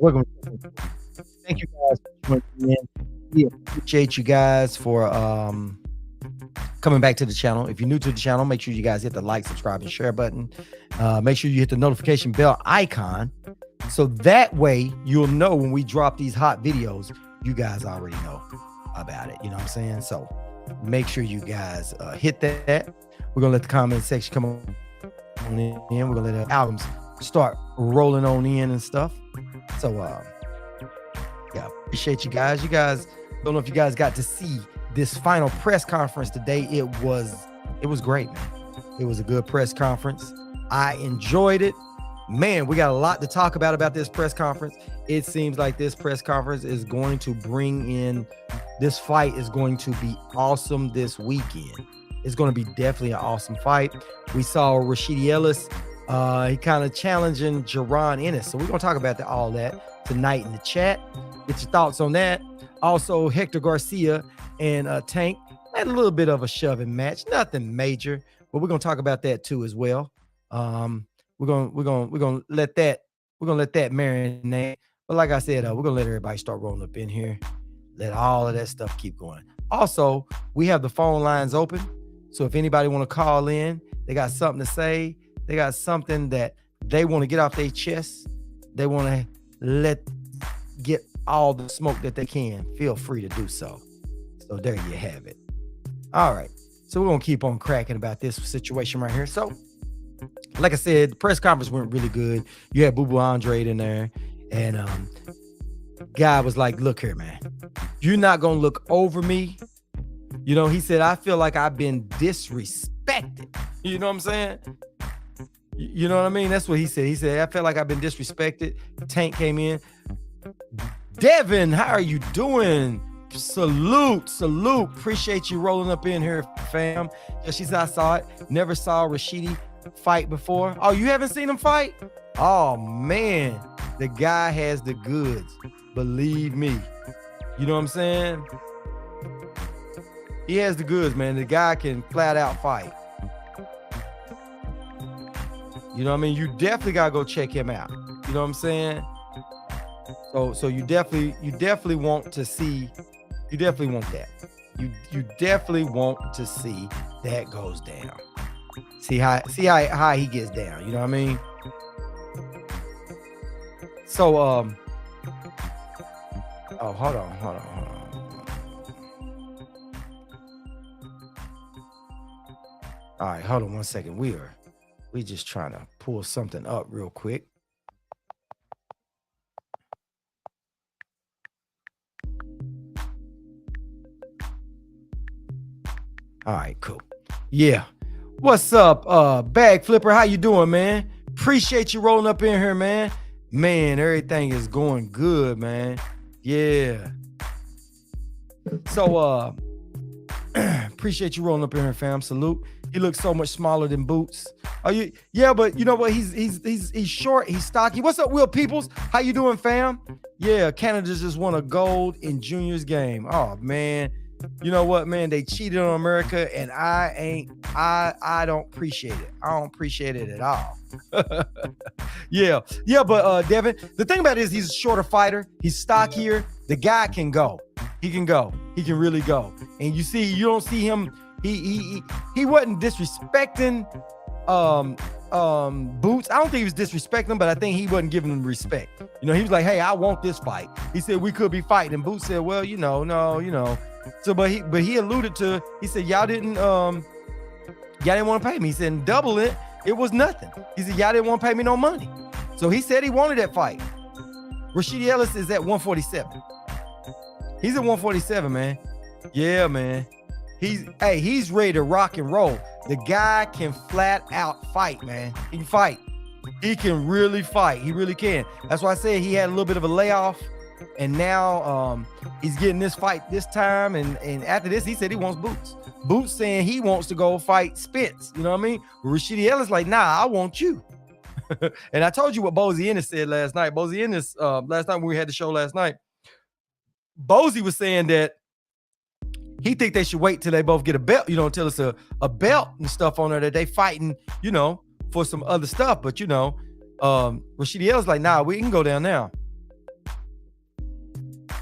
Welcome. Thank you guys for joining in. We appreciate you guys for coming back to the channel. If you're new to the channel, make sure you guys hit the like, subscribe, and share button. Make sure you hit the notification bell icon, so that way you'll know when we drop these hot videos. You guys already know about it. You know what I'm saying? So make sure you guys hit that. We're gonna let the comment section come on in. We're gonna let the albums start rolling on in and stuff. So yeah, appreciate you guys. You guys, don't know if you guys got to see this final press conference today. It was great, man. It was a good press conference. I enjoyed it. Man, we got a lot to talk about this press conference. It seems like this press conference is going to bring in, this fight is going to be awesome this weekend. It's going to be definitely an awesome fight. We saw Rashidi Ellis, he kind of challenging Jaron Ennis. So we're going to talk about all that tonight in the chat. Get your thoughts on that. Also, Hector Garcia and Tank had a little bit of a shoving match, nothing major, but we're going to talk about that too as well. We're gonna let that marinate. But like I said, we're gonna let everybody start rolling up in here. Let all of that stuff keep going. Also, we have the phone lines open. So if anybody want to call in, they got something to say, they got something that they want to get off their chest, they want to get all the smoke that they can, feel free to do so. So there you have it. All right. So we're gonna keep on cracking about this situation right here. So like I said, the press conference went really good. You had Boo Boo Andre in there, and guy was like, look here, man, you're not gonna look over me. You know, he said, I feel like I've been disrespected. You know what I'm saying? You know what I mean? That's what he said. He said, I feel like I've been disrespected. Tank came in. Devin, how are you doing? Salute. Appreciate you rolling up in here, fam. Yeah, she said, I saw it. Never saw Rashidi fight before. Oh, you haven't seen him fight? Oh man, the guy has the goods, believe me. You know what I'm saying? He has the goods, man. The guy can flat out fight. You know what I mean? You definitely gotta go check him out. You know what I'm saying? So you definitely want to see, you definitely want that. You definitely want to see that goes down. See how high he gets down. You know what I mean? So oh, hold on. All right, hold on one second. We just trying to pull something up real quick. All right, cool. Yeah. What's up, Bag Flipper? How you doing, man? Appreciate you rolling up in here, man. Man, everything is going good, man. Yeah. So appreciate you rolling up in here, fam. Salute. He looks so much smaller than Boots. Are you? Yeah, but you know what? He's short. He's stocky. What's up, Will Peoples? How you doing, fam? Yeah, Canada just won a gold in juniors game. Oh man. You know what, man? They cheated on America, and I don't appreciate it. I don't appreciate it at all. yeah, but Devin, the thing about it is he's a shorter fighter. He's stockier. The guy can go. He can go. He can really go. And you don't see him. He wasn't disrespecting Boots. I don't think he was disrespecting him, but I think he wasn't giving him respect. You know, he was like, hey, I want this fight. He said we could be fighting, and Boots said, well, no. So, but he alluded to, he said, y'all didn't want to pay me. He said, double it was nothing. He said, y'all didn't want to pay me no money. So he said he wanted that fight. Rashidi Ellis is at 147. He's at 147, man. Yeah, man. He's ready to rock and roll. The guy can flat out fight, man. He can fight. He can really fight. He really can. That's why I said he had a little bit of a layoff. And now he's getting this fight this time. And after this, he said he wants Boots. Boots saying he wants to go fight Spence. You know what I mean? Rashidi Ellis like, nah, I want you. And I told you what Bozy Ennis said last night. Bozy Ennis, last night when we had the show last night, Bozy was saying that he think they should wait till they both get a belt, until it's a belt and stuff on there that they fighting, for some other stuff. But, Rashidi Ellis like, nah, we can go down now.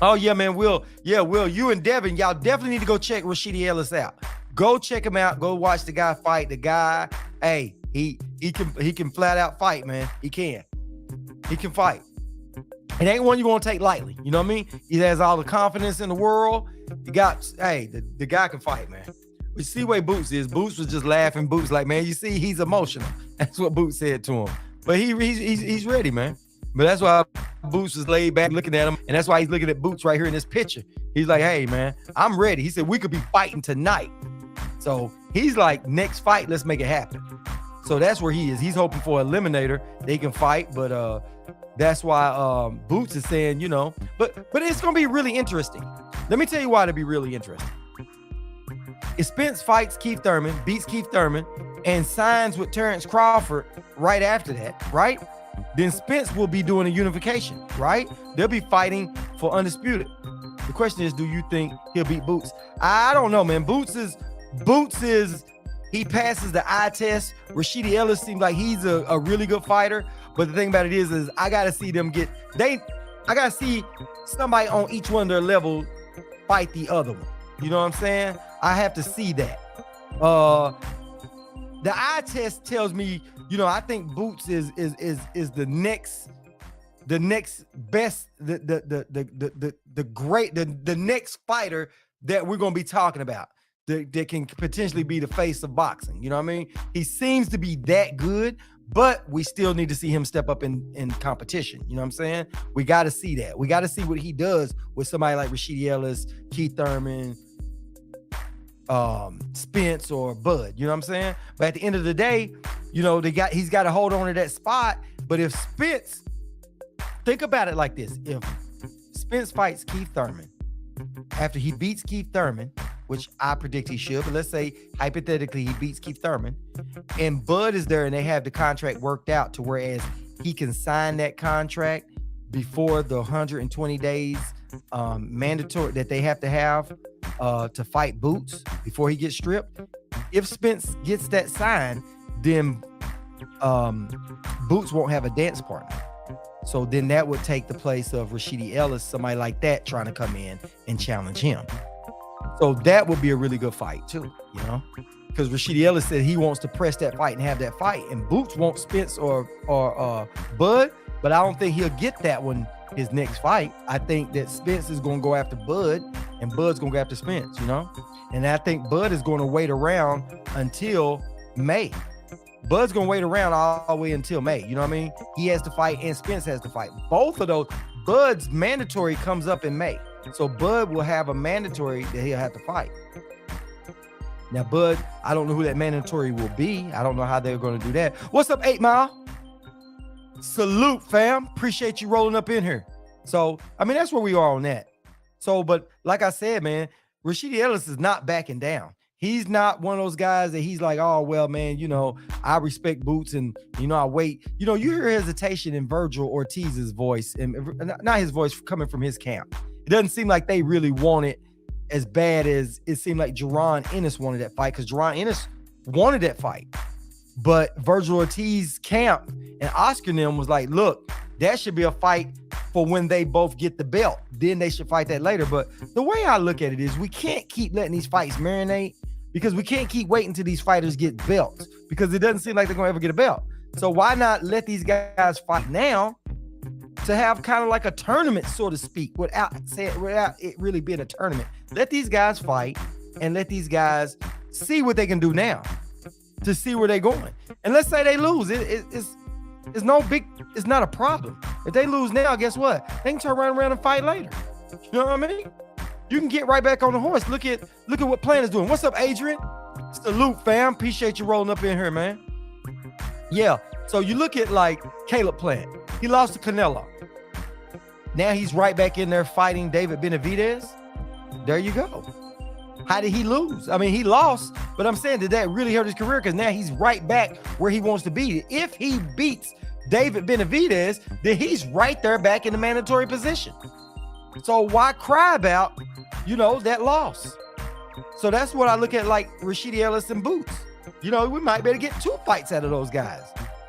Oh yeah, man. Will, you and Devin, y'all definitely need to go check Rashidi Ellis out. Go check him out. Go watch the guy fight. The guy, hey, he can flat out fight, man. He can fight. It ain't one you want to take lightly. You know what I mean? He has all the confidence in the world. The guy can fight, man. We see where Boots is. Boots was just laughing. Boots like, man, you see, he's emotional. That's what Boots said to him. But he's ready, man. But that's why Boots is laid back looking at him. And that's why he's looking at Boots right here in this picture. He's like, hey, man, I'm ready. He said, we could be fighting tonight. So he's like, next fight, let's make it happen. So that's where he is. He's hoping for an eliminator. They can fight, but that's why Boots is saying, you know, but it's going to be really interesting. Let me tell you why it'll be really interesting. If Spence fights Keith Thurman, beats Keith Thurman, and signs with Terrence Crawford right after that, right? Then Spence will be doing a unification, right? They'll be fighting for undisputed. The question is, do you think he'll beat Boots? I don't know, man. Boots is he passes the eye test. Rashidi Ellis seems like he's a really good fighter. But the thing about it is I gotta see them I gotta see somebody on each one of their levels fight the other one. You know what I'm saying? I have to see that. The eye test tells me, you know, I think Boots is the next best, the next fighter that we're gonna be talking about that can potentially be the face of boxing. You know what I mean? He seems to be that good, but we still need to see him step up in competition. You know what I'm saying? We got to see that. We got to see what he does with somebody like Rashidi Ellis, Keith Thurman, Spence, or Bud. You know what I'm saying? But at the end of the day, you know, he's got to hold on to that spot. But if Spence, think about it like this: if Spence fights Keith Thurman after he beats Keith Thurman, which I predict he should, but let's say hypothetically he beats Keith Thurman, and Bud is there and they have the contract worked out to whereas he can sign that contract before the 120 days mandatory that they have to fight Boots before he gets stripped. If Spence gets that signed, then Boots won't have a dance partner. So then that would take the place of Rashidi Ellis, somebody like that trying to come in and challenge him. So that would be a really good fight too, you know, because Rashidi Ellis said he wants to press that fight and have that fight, and Boots wants Spence or Bud, but I don't think he'll get that one his next fight. I think that Spence is going to go after Bud, and Bud's going to go after Spence, you know, and I think Bud is going to wait around until May. Bud's going to wait around all the way until May. You know what I mean? He has to fight and Spence has to fight. Both of those, Bud's mandatory comes up in May. So Bud will have a mandatory that he'll have to fight. Now, Bud, I don't know who that mandatory will be. I don't know how they're going to do that. What's up, 8 Mile? Salute, fam. Appreciate you rolling up in here. So, I mean, that's where we are on that. So, but like I said, man, Rashidi Ellis is not backing down. He's not one of those guys that he's like, oh, well, man, you know, I respect Boots and, you know, I wait. You know, you hear hesitation in Virgil Ortiz's voice, and not his voice coming from his camp. It doesn't seem like they really want it as bad as it seemed like Jaron Ennis wanted that fight, because Jaron Ennis wanted that fight. But Virgil Ortiz camp and Oscar and them was like, look, that should be a fight for when they both get the belt. Then they should fight that later. But the way I look at it is we can't keep letting these fights marinate, because we can't keep waiting till these fighters get belts, because it doesn't seem like they're going to ever get a belt. So why not let these guys fight now to have kind of like a tournament, so to speak, without it really being a tournament? Let these guys fight and let these guys see what they can do now to see where they're going. And let's say they lose. It's not a problem. If they lose now, guess what? They can turn around and fight later. You know what I mean? You can get right back on the horse. Look at what Plant is doing. What's up, Adrian? Salute, fam. Appreciate you rolling up in here, man. Yeah. So you look at like Caleb Plant. He lost to Canelo. Now he's right back in there fighting David Benavidez. There you go. How did he lose? I mean, he lost, but I'm saying, did that really hurt his career? Because now he's right back where he wants to be. If he beats David Benavidez, then he's right there back in the mandatory position. So why cry about, you know, that loss? So that's what I look at, like Rashidi Ellis and Boots. You know, we might be able to get 2 fights out of those guys.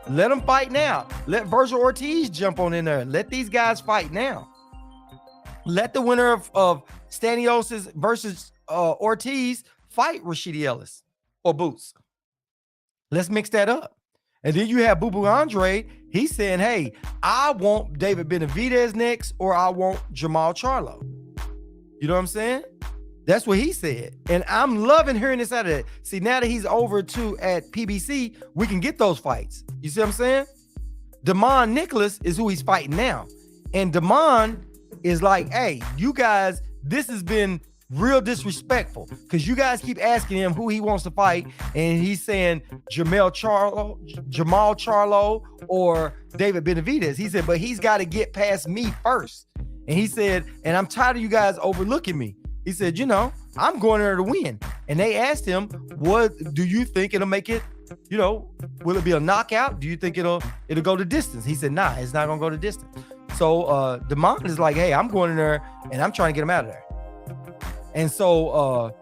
Let them fight now. Let Virgil Ortiz jump on in there. Let these guys fight now. Let the winner of Staniosis versus Ortiz fight Rashidi Ellis or Boots. Let's mix that up. And then you have Boo Boo Andre. He's saying, hey, I want David Benavidez next, or I want Jamal Charlo. You know what I'm saying? That's what he said. And I'm loving hearing this out of it. See, now that he's over at PBC, we can get those fights. You see what I'm saying? Damon Nicholas is who he's fighting now. And Damon is like, hey, you guys, this has been real disrespectful because you guys keep asking him who he wants to fight, and he's saying Jamal Charlo or David Benavidez. He said, but he's got to get past me first. And he said, and I'm tired of you guys overlooking me. He said, you know, I'm going there to win. And they asked him, what do you think it'll make it? You know, will it be a knockout? Do you think it'll go to distance? He said, nah, it's not gonna go to distance. So Damon is like, hey, I'm going in there and I'm trying to get him out of there. And so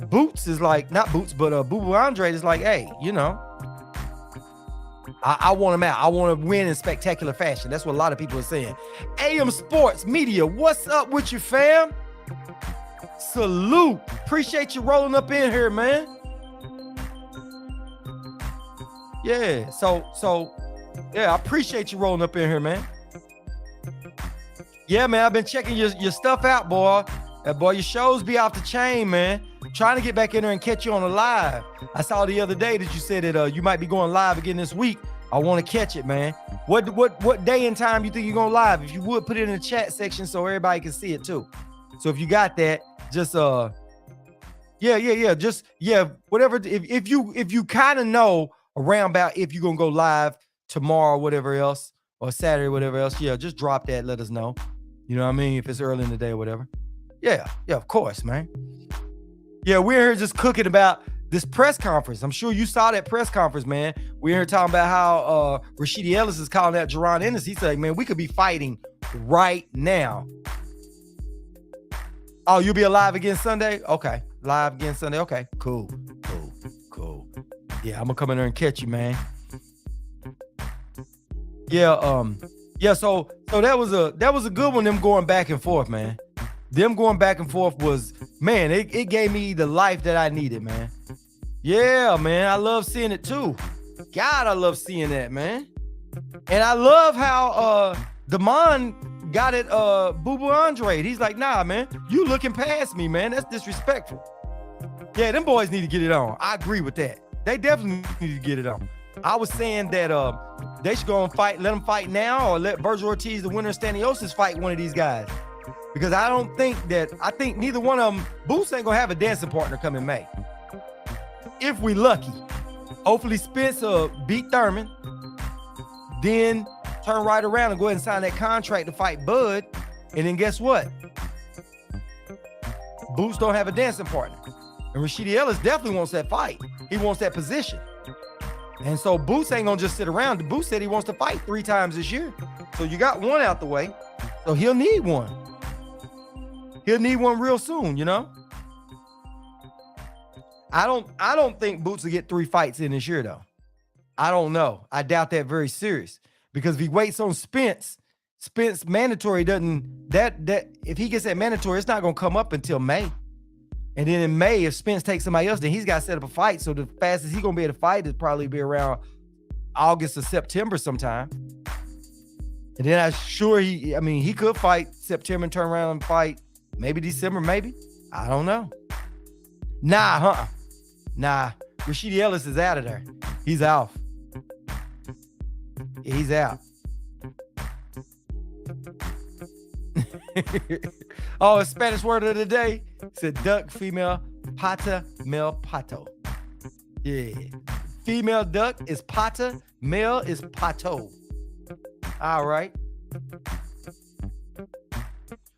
Boots is like, not Boots, but Boo Boo Andre is like, hey, you know, I want him out. I want to win in spectacular fashion. That's what a lot of people are saying. AM Sports Media, what's up with you, fam? Salute. Appreciate you rolling up in here, man. Yeah, so yeah, I appreciate you rolling up in here, man. Yeah, man, I've been checking your stuff out, boy. Boy, your shows be off the chain, man. I'm trying to get back in there and catch you on a live. I saw the other day that you said that you might be going live again this week. I want to catch it, man. What day and time you think you're going live? If you would, put it in the chat section so everybody can see it too. So if you got that, just whatever. If you kind of know around about if you're gonna go live tomorrow, whatever else, or Saturday, whatever else, yeah, just drop that. Let us know. You know what I mean? If it's early in the day or whatever. Yeah, of course, man. Yeah, we're here just cooking about this press conference. I'm sure you saw that press conference, man. We're here talking about how Rashidi Ellis is calling out Jaron Ennis. He said, man, we could be fighting right now. Oh, you'll be alive again Sunday? Okay. Live again Sunday. Okay. Cool. Yeah, I'm gonna come in there and catch you, man. Yeah, so that was a good one, them going back and forth, man. Them going back and forth was, man, it gave me the life that I needed, man. Yeah, man, I love seeing it too. God, I love seeing that, man. And I love how Damon got it Boo Boo Andre. He's like, nah, man, you looking past me, man. That's disrespectful. Yeah, them boys need to get it on. I agree with that. They definitely need to get it on. I was saying that they should go and fight, let them fight now, or let Virgil Ortiz, the winner of Staniosis, fight one of these guys. Because I think neither one of them, Boots ain't gonna have a dancing partner come in May. If we lucky. Hopefully Spence beat Thurman, then turn right around and go ahead and sign that contract to fight Bud. And then guess what? Boots don't have a dancing partner. And Rashidi Ellis definitely wants that fight. He wants that position. And so Boots ain't gonna just sit around. Boots said he wants to fight 3 times this year. So you got one out the way. So he'll need one. He'll need one real soon, you know? I don't think Boots will get 3 fights in this year, though. I don't know. I doubt that very serious. Because if he waits on Spence mandatory doesn't, that if he gets that mandatory, it's not gonna come up until May. And then in May, if Spence takes somebody else, then he's got to set up a fight. So the fastest he's going to be able to fight is probably be around August or September sometime. And then I'm sure he could fight September and turn around and fight maybe December, maybe. I don't know. Nah. Rashidi Ellis is out of there. He's off. He's out. Oh, a Spanish word of the day. Said duck, female, pata, male, pato. Yeah. Female duck is pata, male is pato. All right.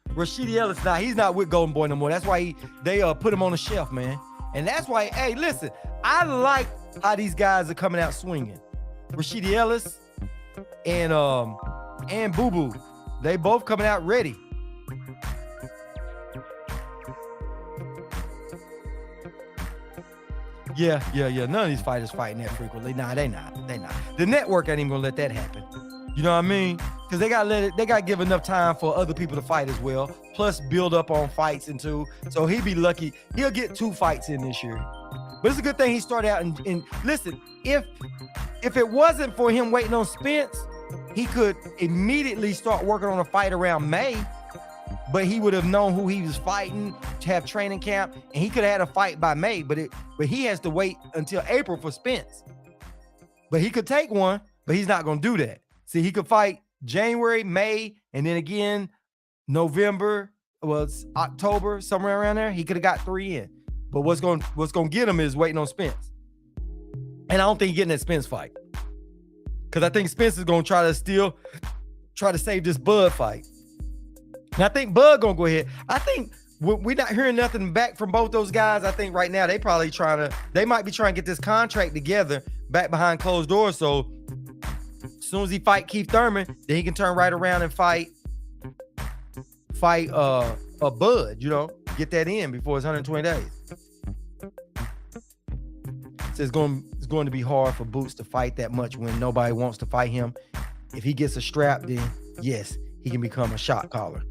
Rashidi Ellis, he's not with Golden Boy no more. That's why they put him on the shelf, man. And that's why, hey, listen, I like how these guys are coming out swinging. Rashidi Ellis and Boo Boo, they both coming out ready. Yeah. None of these fighters fighting that frequently. Nah, they not. The network ain't even gonna let that happen. You know what I mean? because they got to give enough time for other people to fight as well. Plus build up on fights and two. So he'd be lucky. He'll get 2 fights in this year. But it's a good thing he started out and listen, if it wasn't for him waiting on Spence, he could immediately start working on a fight around May. But he would have known who he was fighting, to have training camp, and he could have had a fight by May, but he has to wait until April for Spence. But he could take one, but he's not going to do that. See, he could fight January, May, and then again November, it's October, somewhere around there. He could have got 3 in. But what's going to get him is waiting on Spence. And I don't think he's getting that Spence fight. Because I think Spence is going to try to save this Bud fight. And I think Bud gonna go ahead. I think we're not hearing nothing back from both those guys. I think right now they might be trying to get this contract together back behind closed doors. So as soon as he fight Keith Thurman, then he can turn right around and fight a Bud, get that in before it's 120 days. So it's going to be hard for Boots to fight that much when nobody wants to fight him. If he gets a strap, then yes, he can become a shot caller.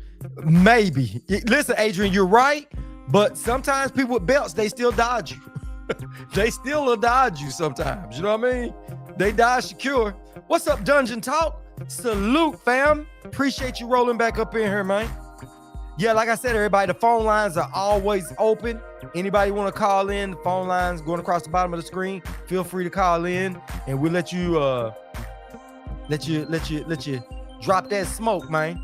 Maybe. Listen, Adrian, you're right, but sometimes people with belts, they still dodge you. They still will dodge you sometimes. You know what I mean? They dodge secure. What's up, Dungeon Talk? Salute, fam. Appreciate you rolling back up in here, man. Yeah, like I said, everybody, the phone lines are always open. Anybody want to call in, the phone lines going across the bottom of the screen, feel free to call in, and we'll let you drop that smoke, man.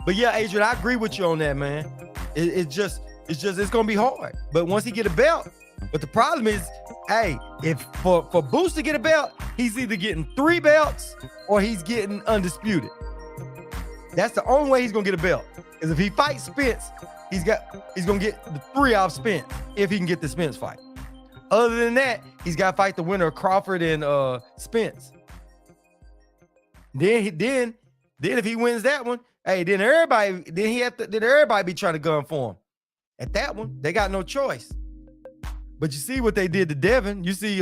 But yeah, Adrian, I agree with you on that, man. It's gonna be hard. But once he get a belt, but the problem is, hey, if for Boots to get a belt, he's either getting 3 belts or he's getting undisputed. That's the only way he's gonna get a belt. Because if he fights Spence, he's gonna get the 3 off Spence if he can get the Spence fight. Other than that, he's got to fight the winner of Crawford and Spence. Then if he wins that one, hey, then everybody be trying to gun for him. At that one, they got no choice. But you see what they did to Devin. You see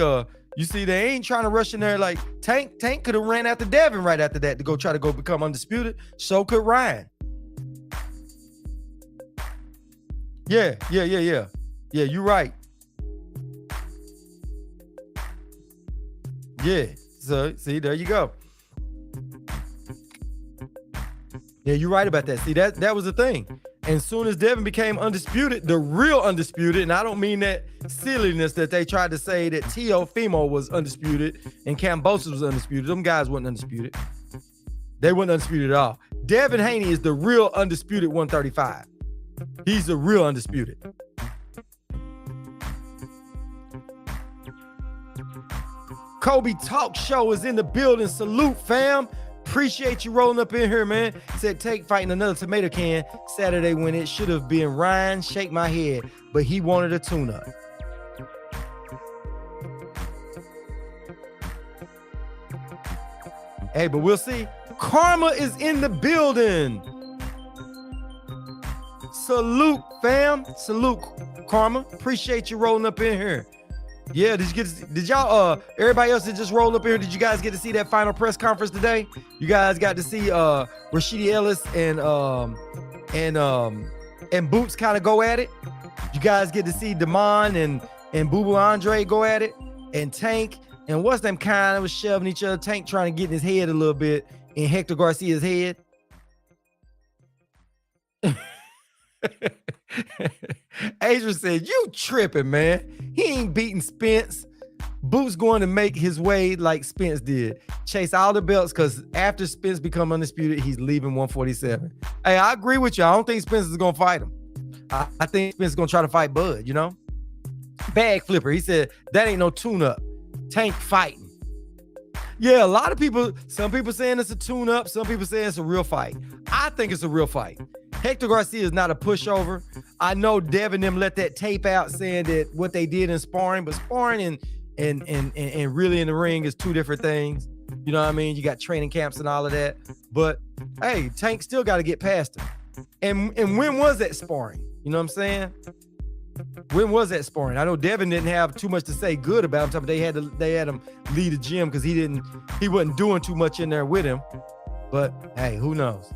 they ain't trying to rush in there like Tank could have ran after Devin right after that to try to become undisputed. So could Ryan. Yeah, you're right. Yeah, so see, there you go. Yeah, you're right about that. See, that was the thing. And as soon as Devin became undisputed, the real undisputed, and I don't mean that silliness that they tried to say that Teofimo was undisputed and Kambosos was undisputed. Them guys weren't undisputed. They weren't undisputed at all. Devin Haney is the real undisputed 135. He's the real undisputed. Kobe Talk Show is in the building. Salute, fam. Appreciate you rolling up in here, man. Said Take fighting another tomato can Saturday when it should have been Ryan. Shake my head, but he wanted a tune-up. Hey, but we'll see. Karma is in the building. Salute, fam. Salute, Karma. Appreciate you rolling up in here. Yeah, did y'all everybody else that just rolled up here, did you guys get to see that final press conference today? You guys got to see Rashidi Ellis and Boots kind of go at it. You guys get to see Damon and Boo Boo Andre go at it, and Tank and what's them kind of was shoving each other. Tank trying to get in his head a little bit in Hector Garcia's head. Adrian said, "You tripping, man. He ain't beating Spence. Boots going to make his way like Spence did. Chase all the belts because after Spence become undisputed, he's leaving 147. Hey, I agree with you. I don't think Spence is going to fight him. I think Spence is going to try to fight Bud, Bag flipper. He said, that ain't no tune-up. Tank fighting. Yeah, a lot of people, some people saying it's a tune-up. Some people saying it's a real fight. I think it's a real fight. Hector Garcia is not a pushover. I know Devin them let that tape out saying that what they did in sparring, but sparring and really in the ring is 2 different things. You know what I mean? You got training camps and all of that. But hey, Tank still got to get past him. And when was that sparring? You know what I'm saying? When was that sparring? I know Devin didn't have too much to say good about him. They had him leave the gym because he wasn't doing too much in there with him. But hey, who knows?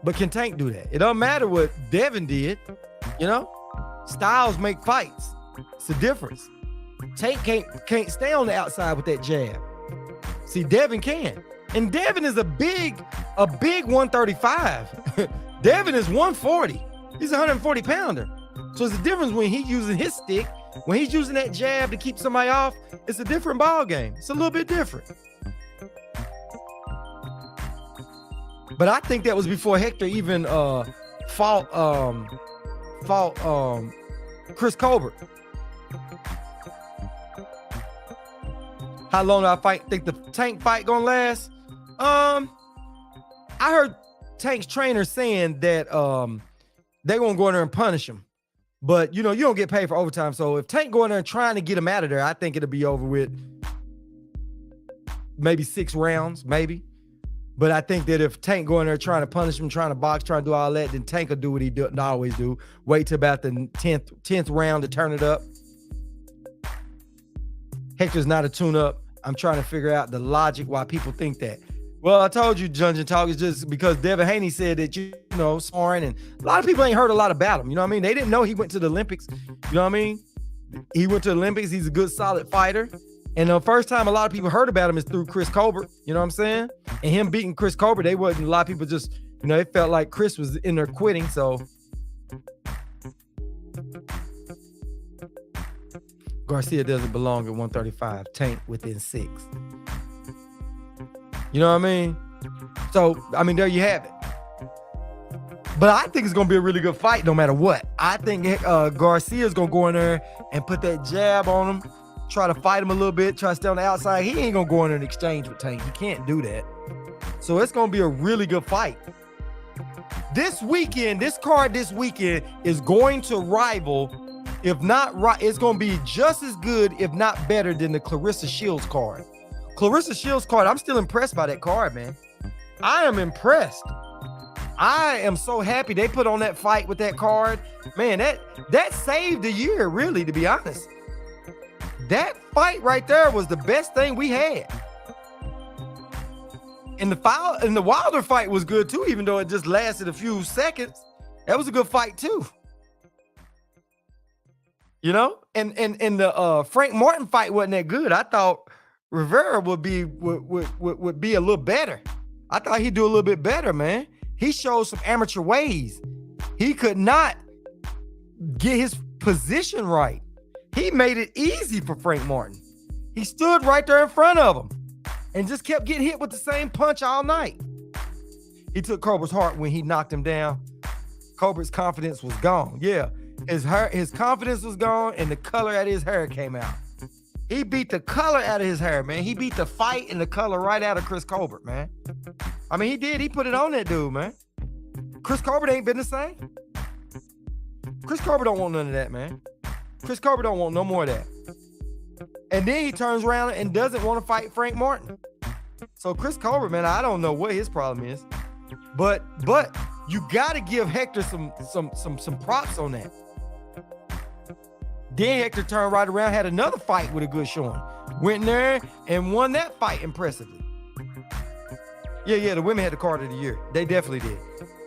But can Tank do that? It doesn't matter what Devin did, you know? Styles make fights. It's the difference. Tank can't stay on the outside with that jab. See, Devin can. And Devin is a big 135. Devin is 140. He's a 140 pounder. So it's a difference when he's using his stick. When he's using that jab to keep somebody off, it's a different ball game. It's a little bit different. But I think that was before Hector even fought Chris Colbert. How long do I think the Tank fight gonna last? I heard Tank's trainer saying that they're gonna go in there and punish him. But you know, you don't get paid for overtime. So if Tank go in there and trying to get him out of there, I think it'll be over with maybe 6 rounds, maybe. But I think that if Tank go in there trying to punish him, trying to box, trying to do all that, then Tank will do what he always do. Wait till about the 10th round to turn it up. Hector's not a tune-up. I'm trying to figure out the logic why people think that. Well, I told you, Dungeon Talk is just because Devin Haney said that, you know, sparring, and a lot of people ain't heard a lot about him. You know what I mean? They didn't know he went to the Olympics. You know what I mean? He went to the Olympics. He's a good, solid fighter. And the first time a lot of people heard about him is through Chris Colbert. You know what I'm saying? And him beating Chris Colbert, a lot of people just, you know, it felt like Chris was in there quitting. So Garcia doesn't belong at 135. Tank within 6. You know what I mean? So, I mean, there you have it. But I think it's going to be a really good fight no matter what. I think Garcia's going to go in there and put that jab on him, try to fight him a little bit, try to stay on the outside. He ain't going to go in there and exchange with Tank. He can't do that. So it's going to be a really good fight. This card this weekend is going to rival, if not right, it's going to be just as good, if not better than the Clarissa Shields card. Clarissa Shields card, I'm still impressed by that card, man. I am impressed. I am so happy they put on that fight with that card. Man, that saved the year, really, to be honest. That fight right there was the best thing we had. And the Wilder fight was good too, even though it just lasted a few seconds. That was a good fight too. You know? And the Frank Martin fight wasn't that good. I thought Rivera would be a little better. I thought he'd do a little bit better, man. He showed some amateur ways. He could not get his position right. He made it easy for Frank Martin. He stood right there in front of him and just kept getting hit with the same punch all night. He took Colbert's heart when he knocked him down. Colbert's confidence was gone. Yeah, his confidence was gone and the color out of his hair came out. He beat the color out of his hair, man. He beat the fight and the color right out of Chris Colbert, man. I mean, he did. He put it on that dude, man. Chris Colbert ain't been the same. Chris Colbert don't want none of that, man. Chris Colbert don't want no more of that. And then he turns around and doesn't want to fight Frank Martin. So Chris Colbert, man, I don't know what his problem is. But you got to give Hector some props on that. Then Hector turned right around, had another fight with a good showing. Went in there and won that fight impressively. Yeah, the women had the card of the year. They definitely did.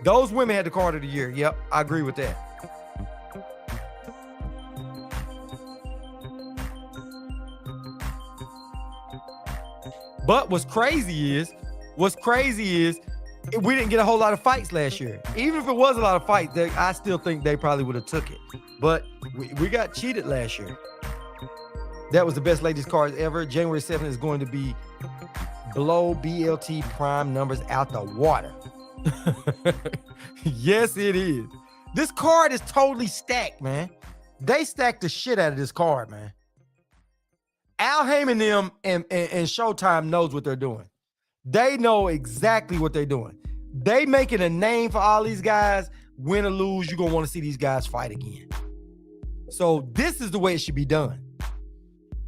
Those women had the card of the year. Yep, I agree with that. But what's crazy is we didn't get a whole lot of fights last year. Even if it was a lot of fights, I still think they probably would have took it. But we got cheated last year. That was the best ladies cards ever. January 7th is going to be blow BLT prime numbers out the water. Yes, it is. This card is totally stacked, man. They stacked the shit out of this card, man. Al Heyman them and Showtime knows what they're doing. They know exactly what they're doing. They making a name for all these guys. Win or lose, you're going to want to see these guys fight again. So this is the way it should be done.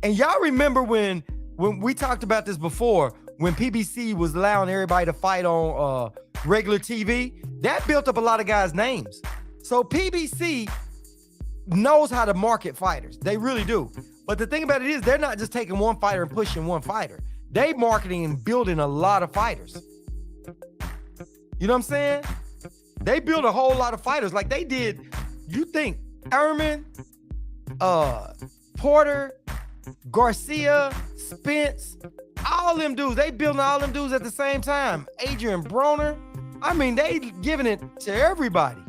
And y'all remember when we talked about this before, when PBC was allowing everybody to fight on regular TV, that built up a lot of guys' names. So PBC knows how to market fighters. They really do. But the thing about it is they're not just taking one fighter and pushing one fighter. They marketing and building a lot of fighters. You know what I'm saying? They built a whole lot of fighters. Like they did, you think Thurman, Porter, Garcia, Spence, all them dudes, they building all them dudes at the same time. Adrian Broner. I mean, they giving it to everybody.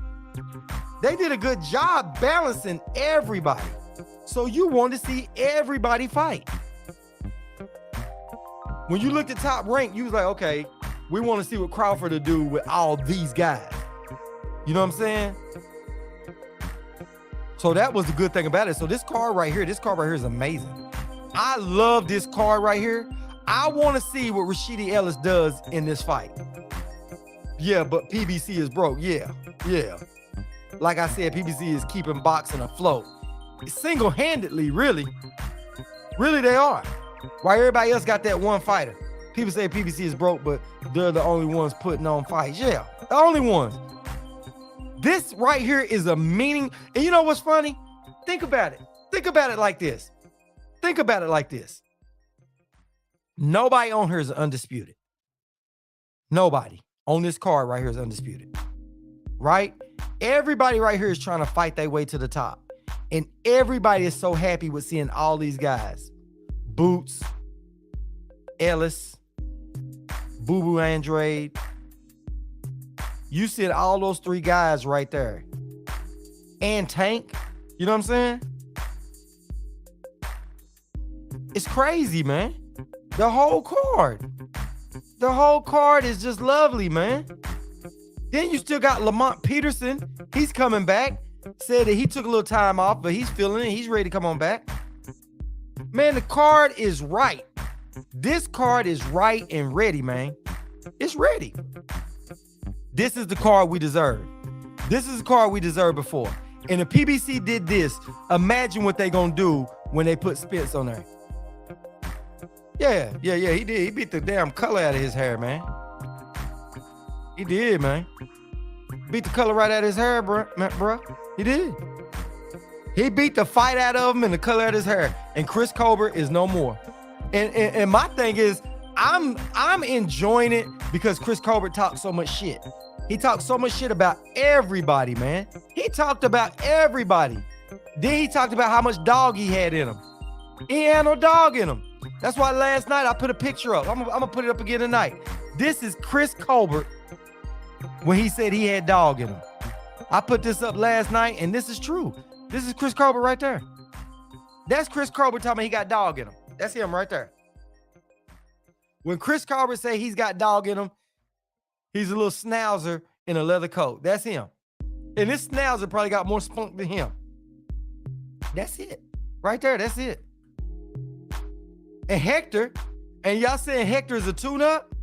They did a good job balancing everybody. So you want to see everybody fight. When you looked at Top Rank, you was like, okay, we want to see what Crawford will do with all these guys. You know what I'm saying? So that was the good thing about it. So this card right here is amazing. I love this card right here. I want to see what Rashidi Ellis does in this fight. Yeah, but PBC is broke. Yeah. Like I said, PBC is keeping boxing afloat. Single-handedly, really. Really, they are. While everybody else got that one fighter. People say PBC is broke, but they're the only ones putting on fights. Yeah, the only ones. This right here is a meaning. And you know what's funny? Think about it. Think about it like this. Think about it like this. Nobody on here is undisputed. Nobody on this card right here is undisputed. Right? Everybody right here is trying to fight their way to the top. And everybody is so happy with seeing all these guys. Boots, Ellis, Boo Boo Andrade. You see all those three guys right there. And Tank. You know what I'm saying? It's crazy, man. The whole card. The whole card is just lovely, man. Then you still got Lamont Peterson. He's coming back. Said that he took a little time off, but he's feeling it. He's ready to come on back. Man, the card is right. This card is right and ready, man. It's ready. This is the card we deserve. This is the card we deserved before. And if PBC did this, imagine what they gonna do when they put Spence on there. Yeah, he did. He beat the damn color out of his hair, man. He did, man. Beat the color right out of his hair, bro. He did. He beat the fight out of him and the color out of his hair. And Chris Colbert is no more. And my thing is, I'm enjoying it because Chris Colbert talked so much shit. He talked so much shit about everybody, man. He talked about everybody. Then he talked about how much dog he had in him. He ain't had no dog in him. That's why last night I put a picture up. I'm gonna put it up again tonight. This is Chris Colbert when he said he had dog in him. I put this up last night, and this is true. This is Chris Colbert right there. That's Chris Colbert talking about he got dog in him. That's him right there. When Chris Colbert say he's got dog in him, he's a little schnauzer in a leather coat. That's him. And this schnauzer probably got more spunk than him. That's it. Right there, that's it. And Hector, and y'all saying Hector is a tune-up?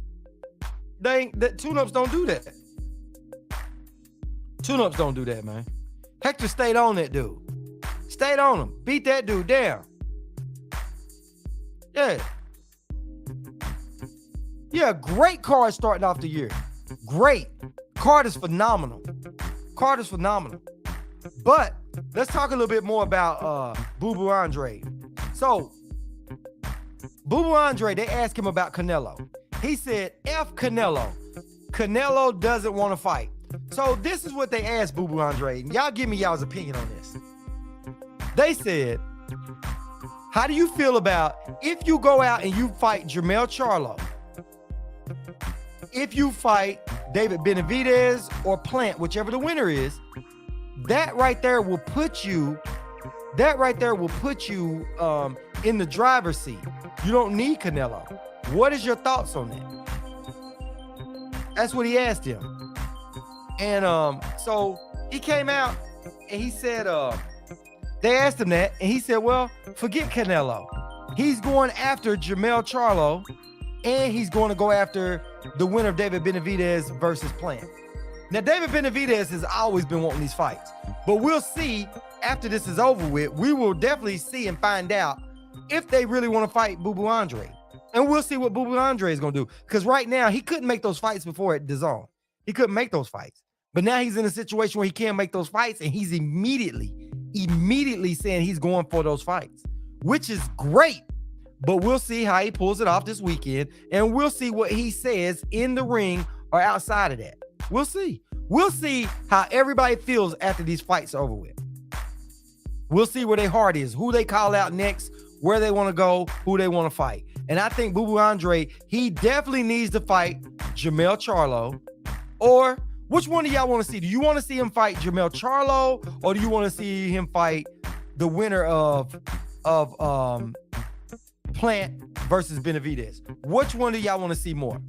Tune-ups don't do that. Tune-ups don't do that, man. Hector stayed on that dude. Stayed on him. Beat that dude down. Yeah. Yeah, great card starting off the year. Great. Card is phenomenal. Card is phenomenal. But let's talk a little bit more about Boo Boo Andre. So, Boo Boo Andre, they asked him about Canelo. He said, F Canelo. Canelo doesn't want to fight. So this is what they asked Boo Boo Andre. And y'all give me y'all's opinion on this. They said, how do you feel about if you go out and you fight Jermell Charlo? If you fight David Benavidez or Plant, whichever the winner is, that right there will put you in the driver's seat. You don't need Canelo. What is your thoughts on that? That's what he asked him. And so he came out and he said, they asked him that, and he said, well, forget Canelo. He's going after Jermell Charlo, and he's going to go after the winner of David Benavidez versus Plant. Now, David Benavidez has always been wanting these fights, but we'll see after this is over with. We will definitely see and find out if they really want to fight Boo Boo Andre. And we'll see what Boo Boo Andre is going to do. Because right now, he couldn't make those fights before at DAZN. He couldn't make those fights. But now he's in a situation where he can't make those fights, and he's immediately saying he's going for those fights, which is great. But we'll see how he pulls it off this weekend, and we'll see what he says in the ring or outside of that. We'll see. We'll see how everybody feels after these fights are over with. We'll see where their heart is, who they call out next, where they want to go, who they want to fight. And I think Boo Boo Andre, he definitely needs to fight Jermell Charlo. Or which one do y'all want to see? Do you want to see him fight Jermell Charlo, or do you want to see him fight the winner of Plant versus Benavidez? Which one do y'all want to see more?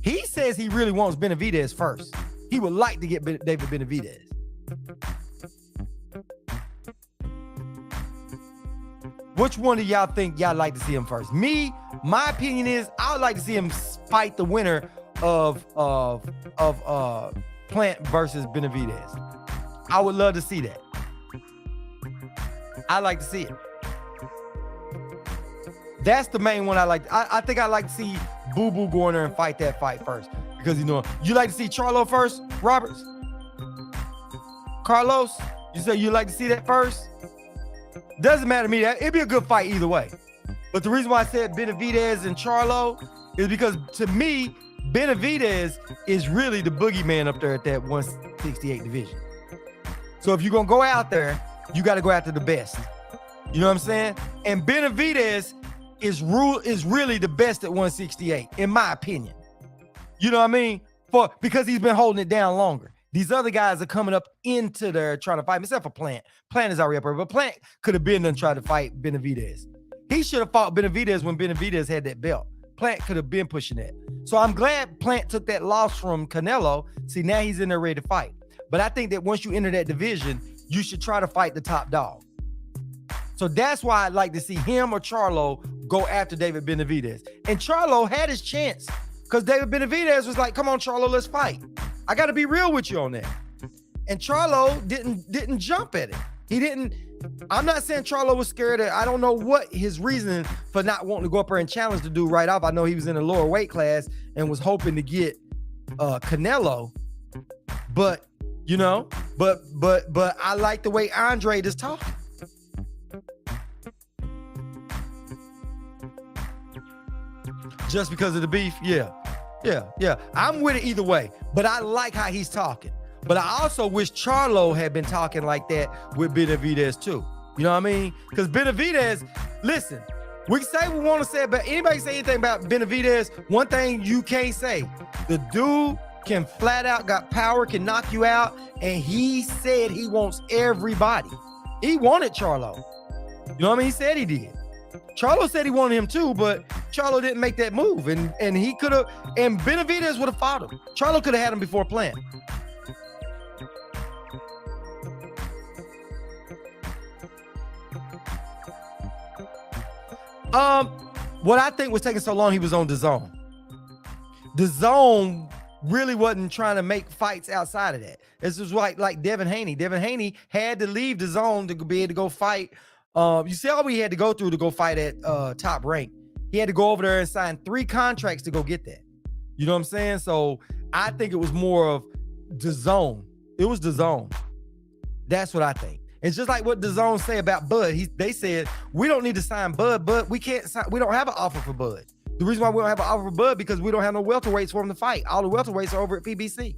He says he really wants Benavidez first. He would like to get David Benavidez. Which one do y'all think y'all like to see him first? Me, my opinion is I would like to see him fight the winner of Plant versus Benavidez. I would love to see that. I like to see it. That's the main one I like. I think I like to see Boo Boo go in there and fight that fight first. Because you like to see Charlo first, Roberts? Carlos, you say you like to see that first? Doesn't matter to me. It'd be a good fight either way. But the reason why I said Benavidez and Charlo is because to me, Benavidez is really the boogeyman up there at that 168 division. So if you're going to go out there, you got to go after the best. You know what I'm saying? And Benavidez is really the best at 168, in my opinion. You know what I mean? Because he's been holding it down longer. These other guys are coming up into there trying to fight him, except for Plant. Plant is already up there, but Plant could have been and tried to fight Benavidez. He should have fought Benavidez when Benavidez had that belt. Plant could have been pushing that. So I'm glad Plant took that loss from Canelo. See, now he's in there ready to fight. But I think that once you enter that division, you should try to fight the top dog. So that's why I'd like to see him or Charlo go after David Benavidez. And Charlo had his chance because David Benavidez was like, come on, Charlo, let's fight. I got to be real with you on that. And Charlo didn't jump at it. He didn't. I'm not saying Charlo was scared. I don't know what his reason for not wanting to go up there and challenge the dude right off. I know he was in a lower weight class and was hoping to get Canelo. But, but I like the way Andre is talking. Just because of the beef? Yeah. I'm with it either way, but I like how he's talking. But I also wish Charlo had been talking like that with Benavidez too. You know what I mean? Because Benavidez, listen, we can say we want to say, but anybody say anything about Benavidez, one thing you can't say, the dude can flat out got power, can knock you out, and he said he wants everybody. He wanted Charlo. You know what I mean? He said he did. Charlo said he wanted him too, but Charlo didn't make that move, and he could have, and Benavidez would have fought him. Charlo could have had him before Plant. What I think was taking so long, he was on DAZN. DAZN really wasn't trying to make fights outside of that. This was like Devin Haney. Devin Haney had to leave DAZN to be able to go fight. You see all we had to go through to go fight at Top Rank. He had to go over there and sign 3 contracts to go get that. You know what I'm saying? So I think it was more of DAZN. It was DAZN. That's what I think. It's just like what DAZN say about Bud. They said, we don't need to sign Bud. We can't sign. We don't have an offer for Bud. The reason why we don't have an offer for Bud because we don't have no welterweights for him to fight. All the welterweights are over at PBC.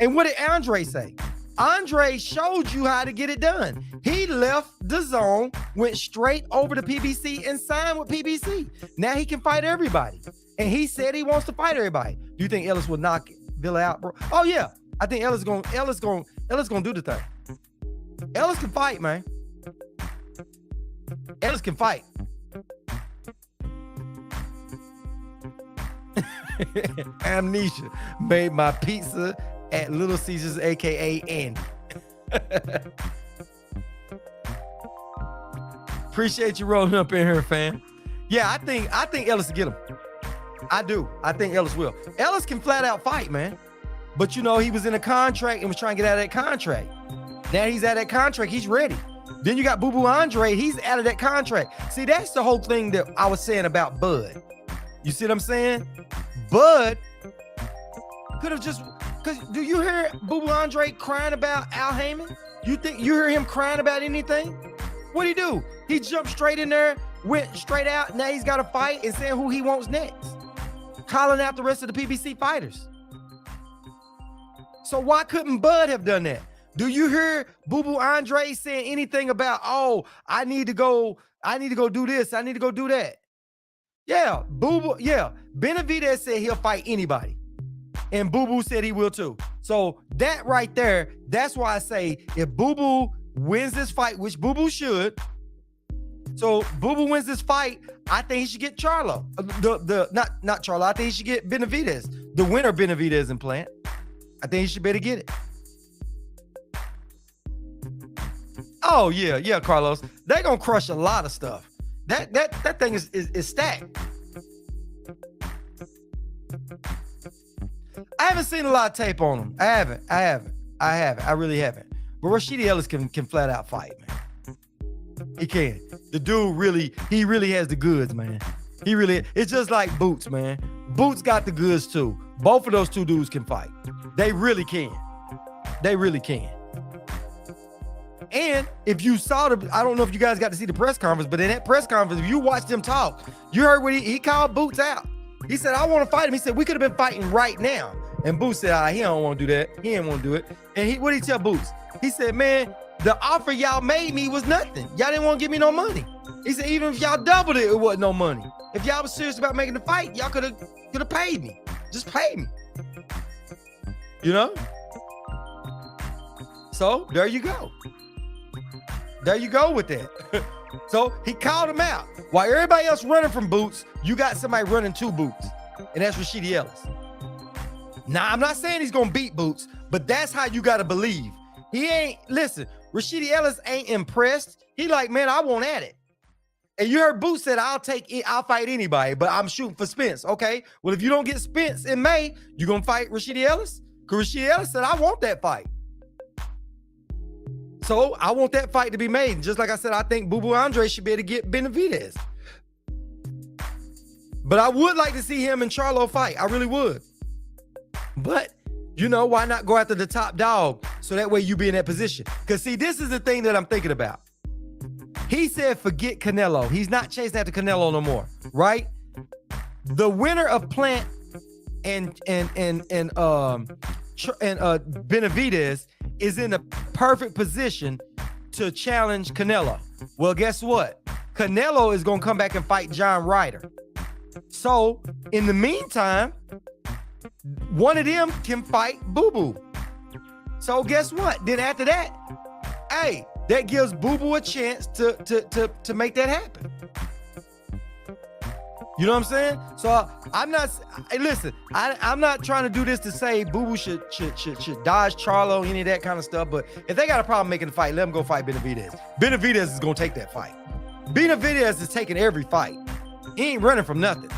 And what did Andre say? Andre showed you how to get it done. He left DAZN, went straight over to PBC and signed with PBC. Now he can fight everybody. And he said he wants to fight everybody. Do you think Ellis will knock Villa out, bro? Oh yeah. I think Ellis gonna do the thing. Ellis can fight, man. Ellis can fight. Amnesia made my pizza at Little Caesars, aka Andy. Appreciate you rolling up in here, fam. Yeah, I think Ellis will get him. I do. I think Ellis will. Ellis can flat out fight, man. But he was in a contract and was trying to get out of that contract. Now he's out of that contract. He's ready. Then you got Boo Boo Andre. He's out of that contract. See, that's the whole thing that I was saying about Bud. You see what I'm saying? Bud could have just, because do you hear Boo Boo Andre crying about Al Heyman? You think you hear him crying about anything? What'd he do? He jumped straight in there, went straight out. Now he's got to fight and saying who he wants next. Calling out the rest of the PBC fighters. So why couldn't Bud have done that? Do you hear Boo Boo Andre saying anything about, oh, I need to go do this, I need to go do that? Yeah, Boo Boo, yeah. Benavidez said he'll fight anybody. And Boo Boo said he will too. So that right there, that's why I say if Boo Boo wins this fight, which Boo Boo should, so Boo Boo wins this fight, I think he should get Charlo. Not Charlo, I think he should get Benavidez. The winner Benavidez and Plant. I think he should better get it. Oh yeah, Carlos. They're gonna crush a lot of stuff. That thing is stacked. I haven't seen a lot of tape on him. I haven't. I really haven't. But Rashidi Ellis can flat out fight, man. He can. The dude really has the goods, man. It's just like Boots, man. Boots got the goods too. Both of those two dudes can fight. They really can. They really can. And if you saw I don't know if you guys got to see the press conference, but in that press conference, if you watched him talk, you heard what he called Boots out. He said, I want to fight him. He said, we could have been fighting right now. And Boots said, he don't want to do that. He didn't want to do it. And what did he tell Boots? He said, man, the offer y'all made me was nothing. Y'all didn't want to give me no money. He said, even if y'all doubled it, it wasn't no money. If y'all was serious about making the fight, y'all could have paid me. Just pay me. You know? So there you go. There you go with that. So he called him out. While everybody else running from Boots, you got somebody running to Boots, and that's Rashidi Ellis. Now, I'm not saying he's going to beat Boots, but that's how you got to believe. Listen, Rashidi Ellis ain't impressed. He like, man, I want at it. And you heard Boots said, I'll fight anybody, but I'm shooting for Spence. Okay, well, if you don't get Spence in May, you going to fight Rashidi Ellis? Because Rashidi Ellis said, I want that fight. So I want that fight to be made. Just like I said, I think Boo Boo Andre should be able to get Benavidez. But I would like to see him and Charlo fight. I really would. But, why not go after the top dog so that way you be in that position? Because, see, this is the thing that I'm thinking about. He said forget Canelo. He's not chasing after Canelo no more, right? The winner of Plant and Benavidez is in a perfect position to challenge Canelo. Well, guess what? Canelo is going to come back and fight John Ryder. So, in the meantime, one of them can fight Boo Boo. So, guess what? Then after that, hey, that gives Boo Boo a chance to make that happen. You know what I'm saying? So I'm not. Listen, I'm not trying to do this to say Boo Boo should dodge Charlo, any of that kind of stuff. But if they got a problem making the fight, let them go fight Benavidez. Benavidez is gonna take that fight. Benavidez is taking every fight. He ain't running from nothing.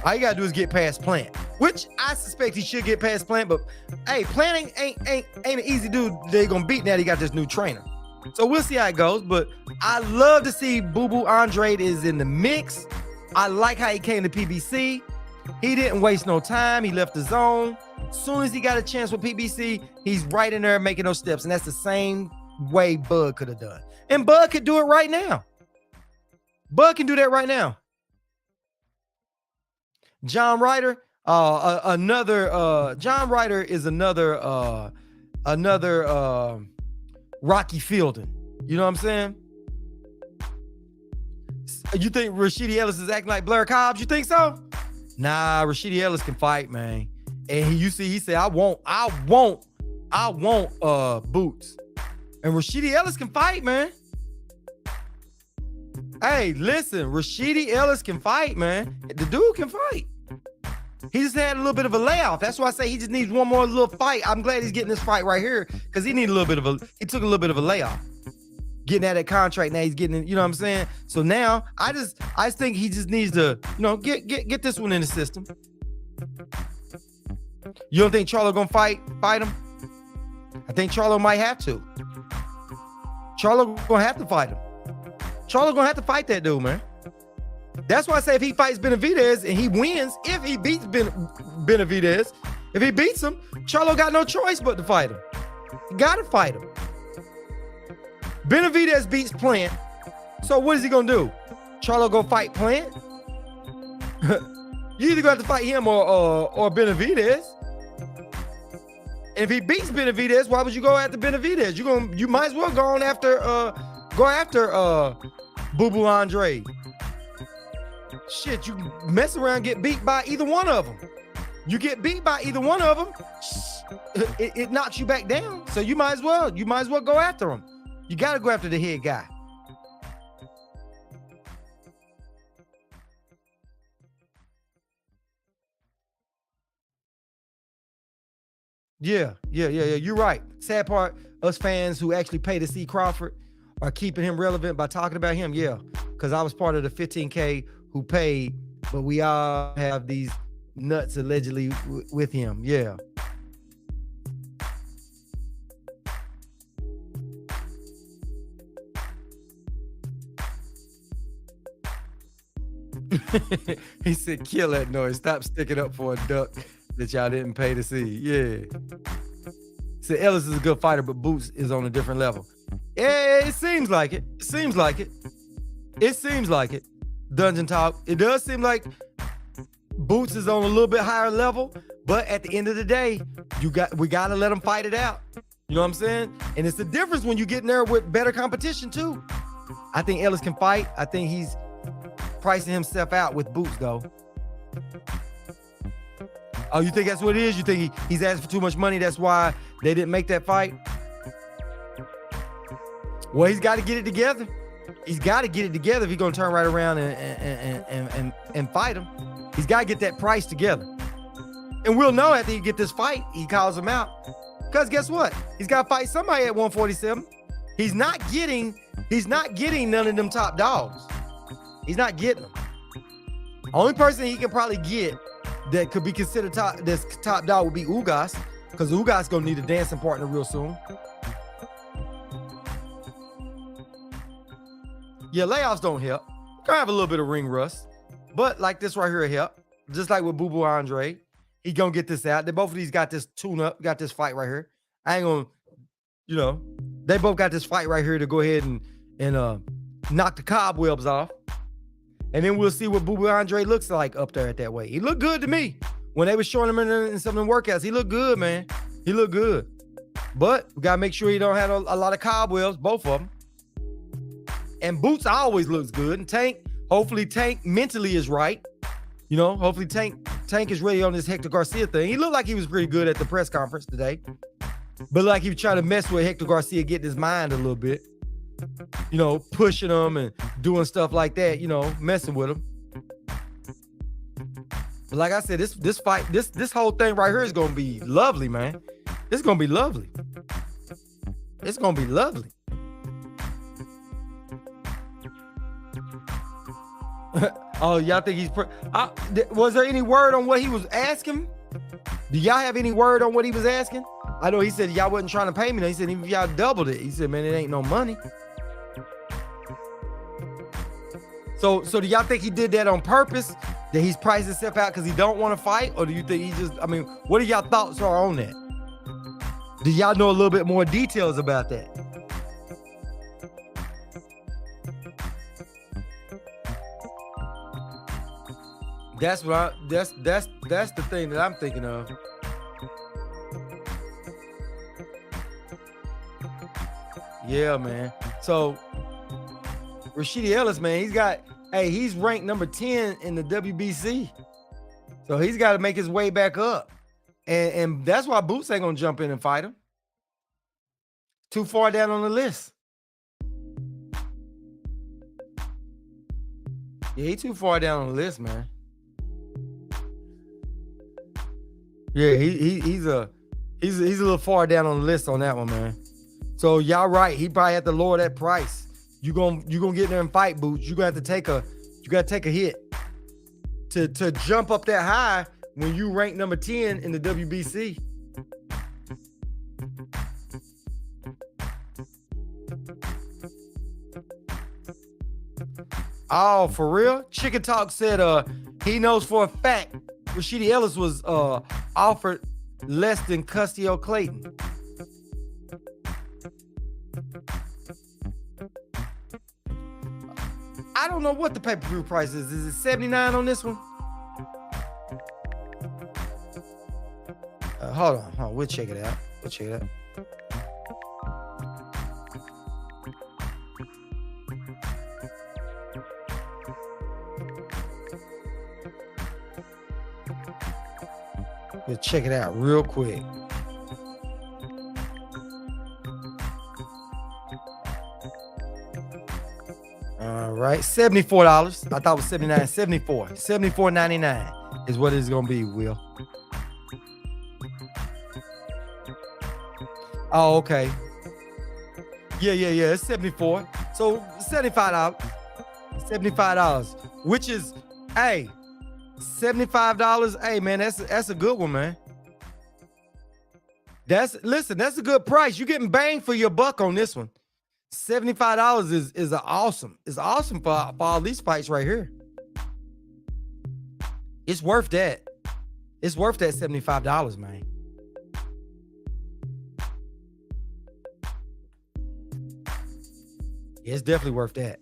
All you gotta do is get past Plant, which I suspect he should get past Plant. But hey, Plant ain't an easy dude they're gonna beat now. He got this new trainer. So we'll see how it goes, but I love to see Boo Boo Andre is in the mix. I like how he came to PBC. He didn't waste no time. He left the zone. As soon as he got a chance with PBC, he's right in there making those steps. And that's the same way Bud could have done. And Bud could do it right now. Bud can do that right now. John Ryder, John Ryder is another Rocky Fielding. You know what I'm saying? You think Rashidi Ellis is acting like Blair Cobbs? You think so? Nah, Rashidi Ellis can fight, man. And he said, I want Boots. And Rashidi Ellis can fight, man. Hey, listen, Rashidi Ellis can fight, man. The dude can fight. He just had a little bit of a layoff. That's why I say he just needs one more little fight. I'm glad he's getting this fight right here because he took a little bit of a layoff. Getting at that contract now, he's getting, you know what I'm saying? So now I just think he just needs to, get this one in the system. You don't think Charlo gonna fight him? I think Charlo might have to. Charlo gonna have to fight him. Charlo gonna have to fight that dude, man. That's why I say if he fights Benavidez and he wins, if he beats Benavidez, if he beats him, Charlo got no choice but to fight him. You gotta fight him. Benavidez beats Plant. So what is he gonna do? Charlo go fight Plant? You either gonna have to fight him or Benavidez. And if he beats Benavidez, why would you go after Benavidez? You might as well go after Boo Boo Andre. Shit, you mess around, get beat by either one of them. You get beat by either one of them, it knocks you back down. So you might as well go after him. You got to go after the head guy. Yeah. You're right. Sad part, us fans who actually pay to see Crawford are keeping him relevant by talking about him. Yeah, because I was part of the 15K who paid, but we all have these nuts allegedly with him. Yeah. He said, kill that noise. Stop sticking up for a duck that y'all didn't pay to see. Yeah. He said, Ellis is a good fighter, but Boots is on a different level. Yeah, it seems like it. It seems like it. It seems like it. Dungeon Talk. It does seem like Boots is on a little bit higher level, but at the end of the day, we gotta let him fight it out. You know what I'm saying? And it's the difference when you get in there with better competition too. I think Ellis can fight. I think he's pricing himself out with Boots though. Oh, you think that's what it is? You think he's asking for too much money? That's why they didn't make that fight? Well, he's got to get it together. He's got to get it together if he's going to turn right around and fight him. He's got to get that price together. And we'll know after he get this fight, he calls him out. Because guess what? He's got to fight somebody at 147. He's not getting none of them top dogs. He's not getting them. Only person he can probably get that could be considered top dog would be Ugas, because Ugas gonna need a dancing partner real soon. Yeah, layoffs don't help. Gonna have a little bit of ring rust, but like this right here help. Just like with Boo Boo Andre, he gonna get this out. They both of these got this tune up, got this fight right here. I ain't gonna, they both got this fight right here to go ahead and knock the cobwebs off. And then we'll see what Boo Boo Andre looks like up there at that weight. He looked good to me. When they was showing him in some of the workouts, he looked good, man. He looked good. But we got to make sure he don't have a lot of cobwebs, both of them. And Boots always looks good. And Tank, hopefully Tank mentally is right. Hopefully Tank is ready on this Hector Garcia thing. He looked like he was pretty good at the press conference today. But like he was trying to mess with Hector Garcia, getting his mind a little bit. Pushing him and doing stuff like that, messing with him. But like I said, this fight, this whole thing right here is gonna be lovely, man. It's gonna be lovely. It's gonna be lovely. Oh, y'all think he's was there any word on what he was asking? Do y'all have any word on what he was asking? I know he said y'all wasn't trying to pay me. He said even if y'all doubled it, he said, man, it ain't no money. So do y'all think he did that on purpose? That he's priced himself out because he don't want to fight? Or do you think he just, what are y'all thoughts are on that? Do y'all know a little bit more details about that? That's the thing that I'm thinking of. Yeah, man. So Rashidi Ellis, man, he's ranked number 10 in the WBC. So he's got to make his way back up. And that's why Boots ain't gonna jump in and fight him. Too far down on the list. Yeah, he's too far down on the list, man. Yeah, he's a little far down on the list on that one, man. So y'all right. He probably had to lower that price. You gonna get in there and fight, Boots. You gotta take a hit to jump up that high when you rank number 10 in the WBC. Oh, for real? Chicken Talk said he knows for a fact Rashidi Ellis was offered less than Custio Clayton. I don't know what the pay-per-view price is. Is it $79 on this one? hold on. We'll check it out. We'll check it out real quick. All right, $74. I thought it was $79. $74.99 is what it's gonna be, Will. Oh, okay. Yeah. It's 74. So $75. $75, which is, hey, $75. Hey, man, that's a good one, man. That's a good price. You're getting bang for your buck on this one. $75 is awesome. It's awesome for all these fights right here. It's worth that. It's worth that $75, man. It's definitely worth that.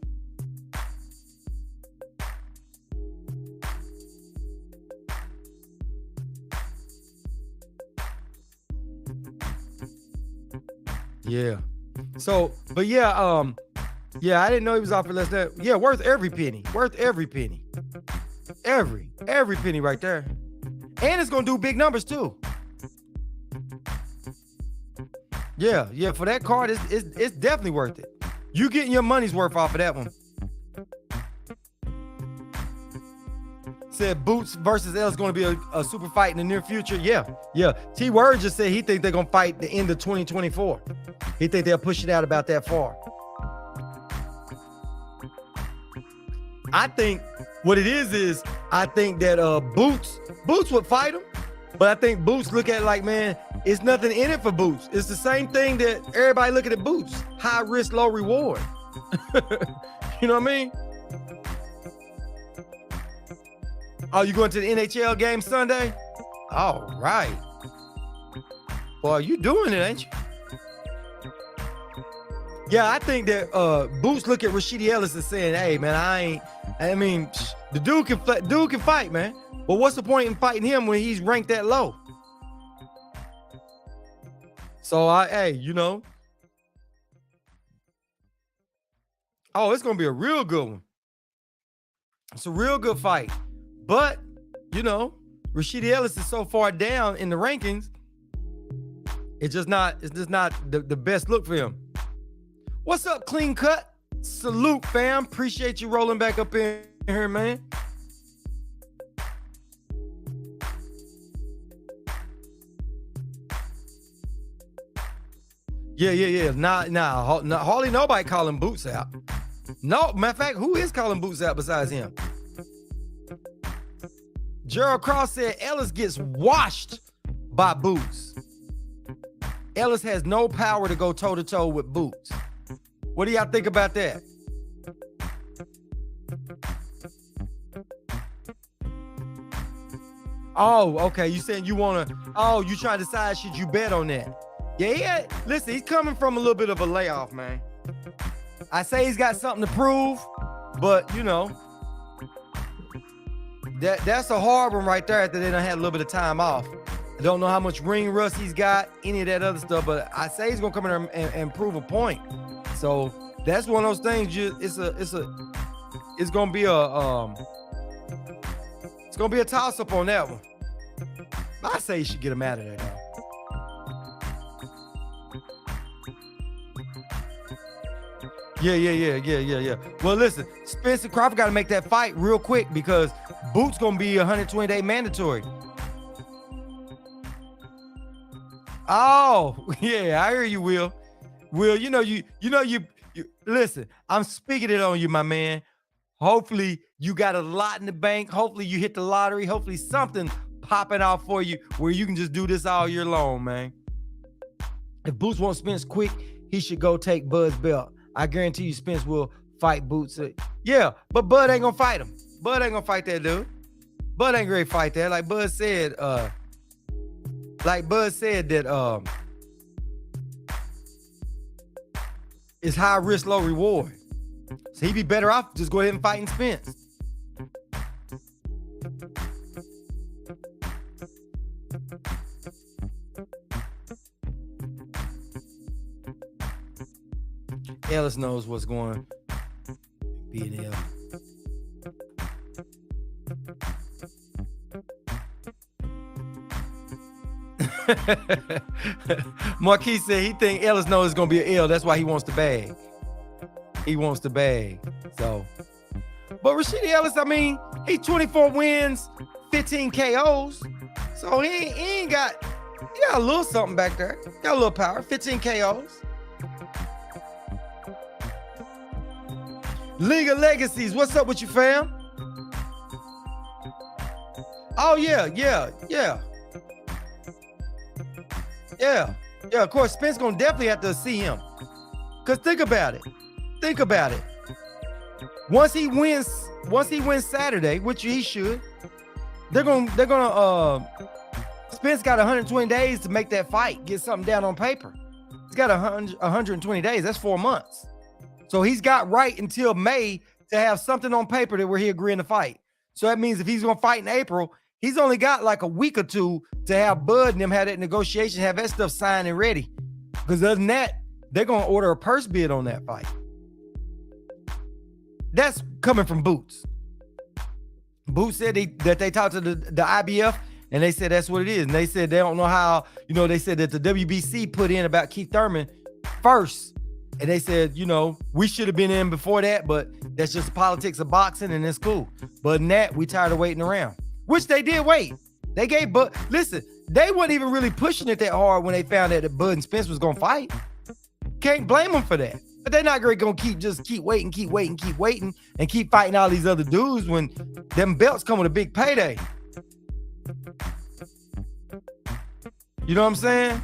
Yeah. So, but yeah, I didn't know he was off for less than that. Yeah, worth every penny. Every penny right there. And it's gonna do big numbers too. Yeah, for that card, it's definitely worth it. You getting your money's worth off of that one. Said Boots versus Ellis going to be a super fight in the near future. Yeah. T Word just said he think they're going to fight the end of 2024. He think they'll push it out about that far. I think what it is I think that Boots would fight him, but I think Boots look at it like, man, it's nothing in it for Boots. It's the same thing that everybody look at Boots. High risk, low reward. You know what I mean? Oh, you going to the NHL game Sunday? All right. Boy, you doing it, ain't you? Yeah, I think that Boots look at Rashidi Ellis and saying, hey, man, the dude can fight, man. But what's the point in fighting him when he's ranked that low? So, oh, it's going to be a real good one. It's a real good fight. But, Rashidi Ellis is so far down in the rankings, it's just not the best look for him. What's up, Clean Cut? Salute, fam. Appreciate you rolling back up in here, man. Yeah. Nah. Hardly nobody calling Boots out. No, matter of fact, who is calling Boots out besides him? Gerald Cross said Ellis gets washed by Boots. Ellis has no power to go toe-to-toe with Boots. What do y'all think about that? Oh, okay. You saying you want to, you trying to decide should you bet on that? Yeah, listen, he's coming from a little bit of a layoff, man. I say he's got something to prove, but, that's a hard one right there after they done had a little bit of time off. I don't know how much ring rust he's got, any of that other stuff, but I say he's gonna come in there and prove a point. So that's one of those things. It's gonna be a toss up on that one. I say you should get him out of there now. Yeah. Well, listen, Spencer Crawford got to make that fight real quick because Boots gonna be 120-day mandatory. Oh, yeah, I hear you, Will. Will, you listen, I'm speaking it on you, my man. Hopefully you got a lot in the bank. Hopefully you hit the lottery. Hopefully something popping out for you where you can just do this all year long, man. If Boots wants Spence quick, he should go take Bud's belt. I guarantee you Spence will fight Boots. Yeah, but Bud ain't gonna fight him. Bud ain't gonna fight that dude. Bud ain't gonna fight that. Like Bud said that it's high risk, low reward. So he'd be better off just go ahead and fighting Spence. Ellis knows what's going be in hell. Marquis said he think Ellis knows it's gonna be an L. That's why he wants the bag. He wants the bag. So, but Rashidi Ellis, I mean, he 24 wins, 15 KOs. So he ain't got, he got a little something back there. Got a little power, 15 KOs. League of Legacies, what's up with you, fam? Oh, yeah. Of course, Spence gonna definitely have to see him. Cause think about it. Once he wins Saturday, which he should, they're gonna Spence got 120 days to make that fight, get something down on paper. He's got 120 days. That's 4 months. So he's got right until May to have something on paper that where he agreeing to fight. So that means if he's gonna fight in April, he's only got like a week or two to have Bud and them have that negotiation, have that stuff signed and ready. Because other than that, they're gonna order a purse bid on that fight. That's coming from Boots. Boots said that they talked to the IBF and they said that's what it is. And they said they don't know how, they said that the WBC put in about Keith Thurman first. And they said, we should have been in before that, but that's just the politics of boxing and it's cool. But in that, we tired of waiting around, which they did wait. They gave Bud, listen, they weren't even really pushing it that hard when they found out that Bud and Spence was going to fight. Can't blame them for that. But they're not going to keep waiting, and keep fighting all these other dudes when them belts come with a big payday. You know what I'm saying?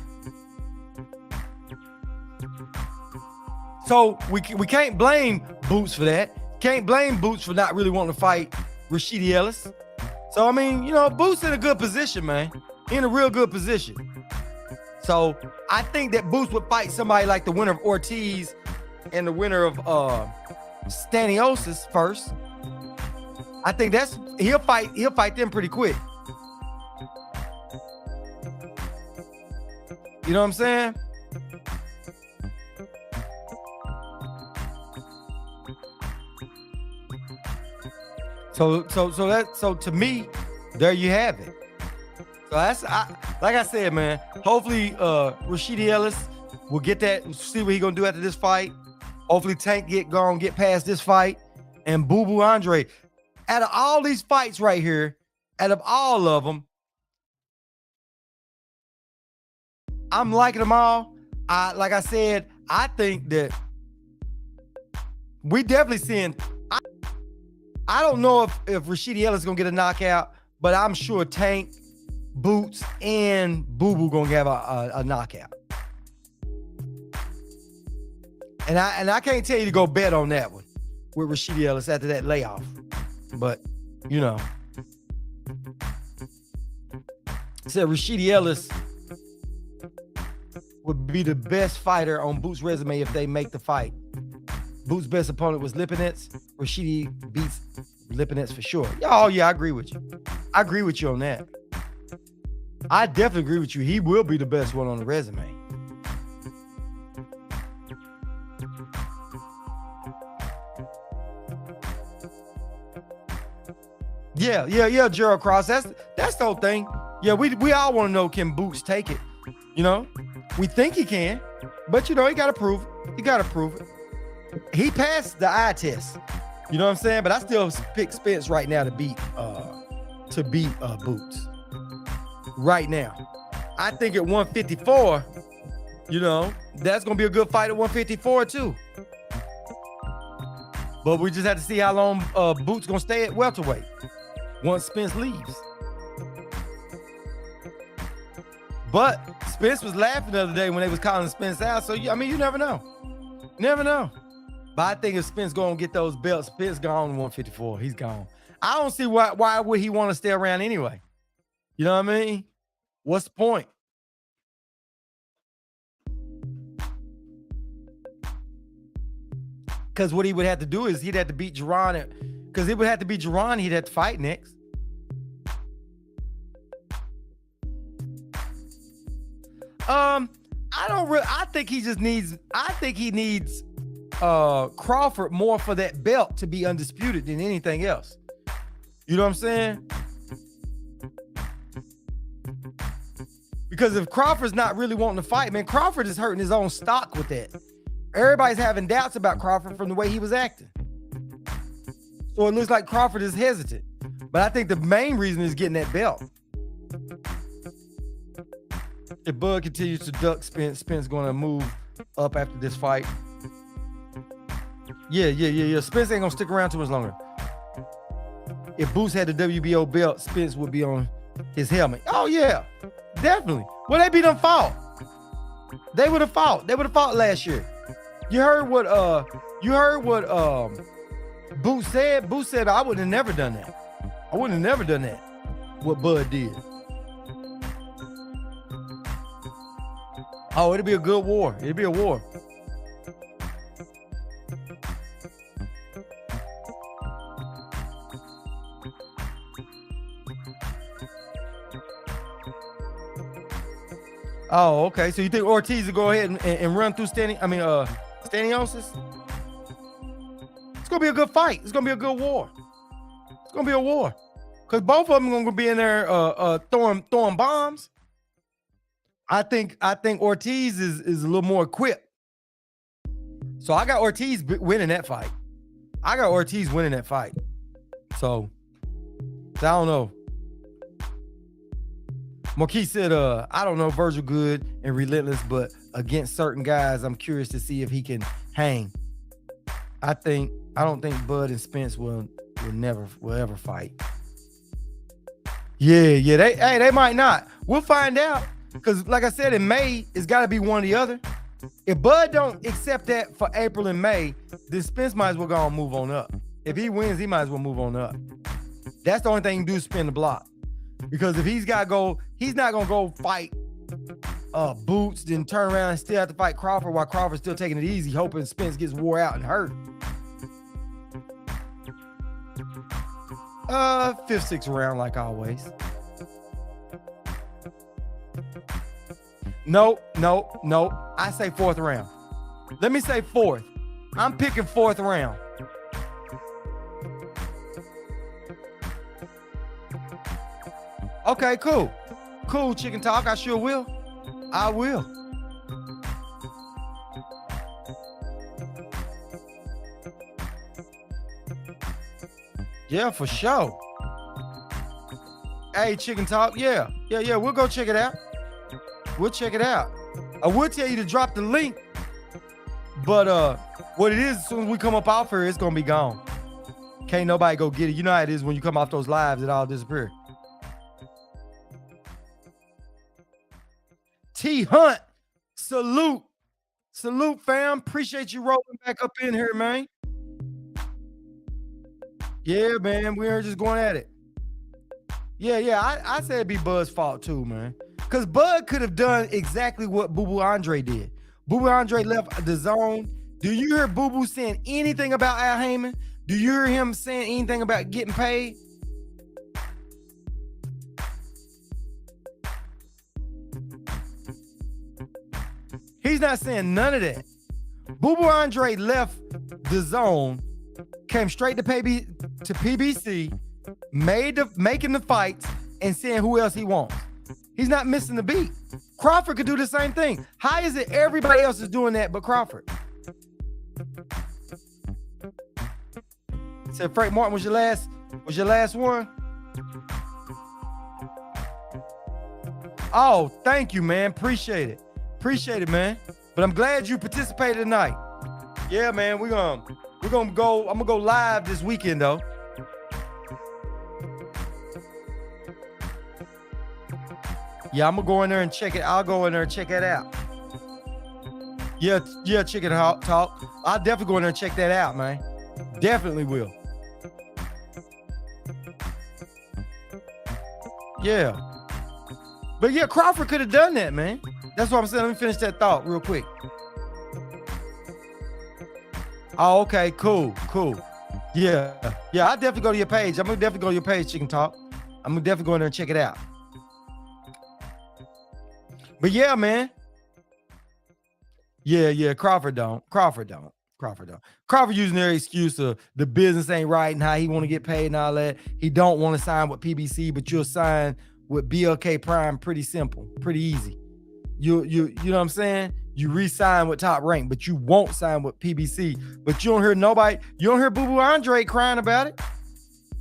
So we can't blame Boots for that. Can't blame Boots for not really wanting to fight Rashidi Ellis. So, I mean, Boots in a good position, man. In a real good position. So I think that Boots would fight somebody like the winner of Ortiz and the winner of Staniosis first. I think he'll fight them pretty quick. You know what I'm saying? So to me, there you have it. So like I said, man, hopefully Rashidi Ellis will get that, see what he's gonna do after this fight. Hopefully Tank get past this fight. And Boo Boo Andre, out of all these fights right here, out of all of them, I'm liking them all. Like I said, I think that we definitely seeing, I don't know if Rashidi Ellis is gonna get a knockout, but I'm sure Tank, Boots, and Boo Boo gonna have a knockout. And I can't tell you to go bet on that one with Rashidi Ellis after that layoff. But said Rashidi Ellis would be the best fighter on Boots' resume if they make the fight. Boots' best opponent was Lipinets. Rashidi beats Lipinets for sure. Oh, yeah, I agree with you. I agree with you on that. I definitely agree with you. He will be the best one on the resume. Yeah, Gerald Cross. That's the whole thing. Yeah, we all want to know, can Boots take it? We think he can, but he got to prove it. He passed the eye test. You know what I'm saying? But I still pick Spence right now to beat Boots. Right now. I think at 154, that's gonna be a good fight at 154 too. But we just have to see how long Boots gonna stay at welterweight once Spence leaves. But Spence was laughing the other day when they was calling Spence out. So you never know. Never know. But I think if Spence gonna get those belts, Spence gone 154. He's gone. I don't see why would he want to stay around anyway. You know what I mean? What's the point? Because what he would have to do is he'd have to beat Jaron. Because it would have to be Jaron he'd have to fight next. I think he needs Crawford more for that belt to be undisputed than anything else. You know what I'm saying? Because if Crawford's not really wanting to fight, man, Crawford is hurting his own stock with that. Everybody's having doubts about Crawford from the way he was acting. So it looks like Crawford is hesitant. But I think the main reason is getting that belt. If Bud continues to duck Spence, Spence going to move up after this fight. Yeah. Spence ain't going to stick around too much longer. If Boots had the WBO belt, Spence would be on his helmet. Oh, yeah. Definitely. Well, they be done fought. They would have fought. They would have fought last year. You heard what Boots said? Boots said, I would have never done that. I wouldn't have never done that. What Bud did. Oh, it'll be a good war. It'll be a war. Oh, okay. So you think Ortiz will go ahead and run through Stanionis? It's gonna be a good fight. It's gonna be a good war. It's gonna be a war. Because both of them are gonna be in there throwing bombs. I think Ortiz is a little more equipped. So I got Ortiz winning that fight. So I don't know. Marquis said, I don't know, Virgil good and relentless, but against certain guys, I'm curious to see if he can hang. I don't think Bud and Spence will ever fight. Yeah. They might not. We'll find out. Because like I said, in May, it's got to be one or the other. If Bud don't accept that for April and May, then Spence might as well go and move on up. If he wins, he might as well move on up. That's the only thing he can do is spin the block. Because if he's not gonna go fight Boots, then turn around and still have to fight Crawford while Crawford's still taking it easy, hoping Spence gets wore out and hurt. 5th, 6th round, like always. Nope. I say 4th round. Let me say 4th. I'm picking 4th round. Okay, cool. Cool, Chicken Talk. I sure will. I will. Yeah, for sure. Hey, Chicken Talk. Yeah. We'll go check it out. We'll check it out. I will tell you to drop the link, but what it is, as soon as we come up off here, it's gonna be gone. Can't nobody go get it. You know how it is when you come off those lives, it all disappears. T Hunt, salute, fam. Appreciate you rolling back up in here, man. Yeah, man, we are just going at it. Yeah, I said it'd be Bud's fault too, man. Because Bud could have done exactly what Boo Boo Andre did. Boo Boo Andre left the zone. Do you hear Boo Boo saying anything about Al Heyman? Do you hear him saying anything about getting paid? He's not saying none of that. Boo Boo Andre left the zone, came straight to PBC, making the fights, and saying who else he wants. He's not missing the beat. Crawford could do the same thing. How is it everybody else is doing that but Crawford? Said Frank Martin was your last one? Oh, thank you, man. Appreciate it, man. But I'm glad you participated tonight. Yeah, man, we're gonna go. I'm gonna go live this weekend though. Yeah, I'm gonna go in there and check it. I'll go in there and check that out. Yeah, Chicken Talk. I'll definitely go in there and check that out, man. Definitely will. Yeah. But yeah, Crawford could have done that, man. That's what I'm saying. Let me finish that thought real quick. Oh, okay, cool. Yeah, I'll definitely go to your page. I'm gonna definitely go to your page, Chicken Talk. I'm gonna definitely go in there and check it out. But yeah, man. Yeah, Crawford don't. Crawford don't. Crawford using their excuse of the business ain't right and how he want to get paid and all that. He don't want to sign with PBC, but you'll sign with BLK Prime. Pretty simple, pretty easy. You know what I'm saying? You re-sign with Top Rank, but you won't sign with PBC. But you don't hear nobody. You don't hear Boo Boo Andre crying about it.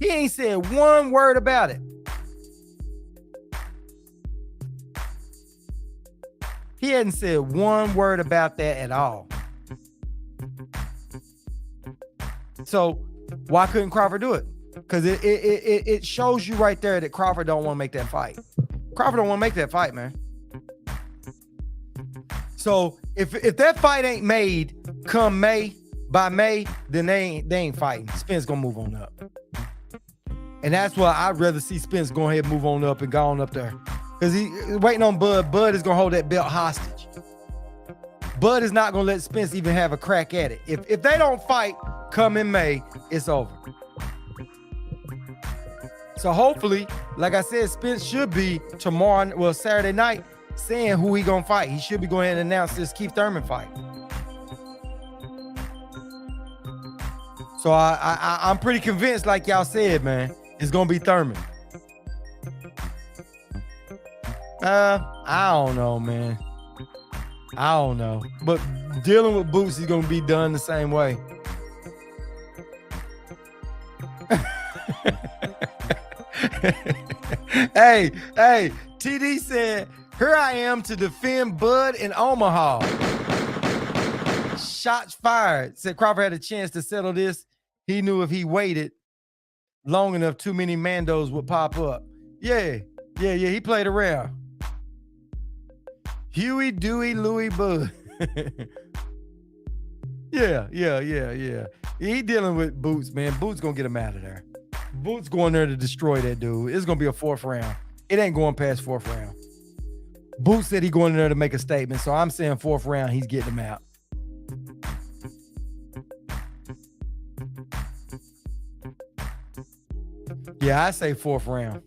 He ain't said one word about it. He hadn't said one word about that at all. So why couldn't Crawford do it? Because it shows you right there that Crawford don't want to make that fight. Crawford don't want to make that fight, man. So if that fight ain't made come by May, then they ain't fighting. Spence gonna move on up. And that's why I'd rather see Spence go ahead and move on up and go on up there. Because he waiting on Bud. Bud is gonna hold that belt hostage. Bud is not gonna let Spence even have a crack at it. If they don't fight come in May, it's over. So hopefully, like I said, Spence should be tomorrow, Saturday night, saying who he gonna fight. He should be going ahead and announce this Keith Thurman fight. So I'm pretty convinced, like y'all said, man, it's gonna be Thurman. I don't know, man. I don't know. But dealing with Boots is gonna be done the same way. Hey, TD said, here I am to defend Bud in Omaha. Shots fired. Said Crawford had a chance to settle this. He knew if he waited long enough, too many Mandos would pop up. Yeah. He played around. Huey, Dewey, Louie, Bud. Yeah. He dealing with Boots, man. Boots gonna get him out of there. Boots going there to destroy that dude. It's gonna be a 4th round. It ain't going past 4th round. Boots said he going in there to make a statement, so I'm saying 4th round, he's getting him out. Yeah, I say 4th round.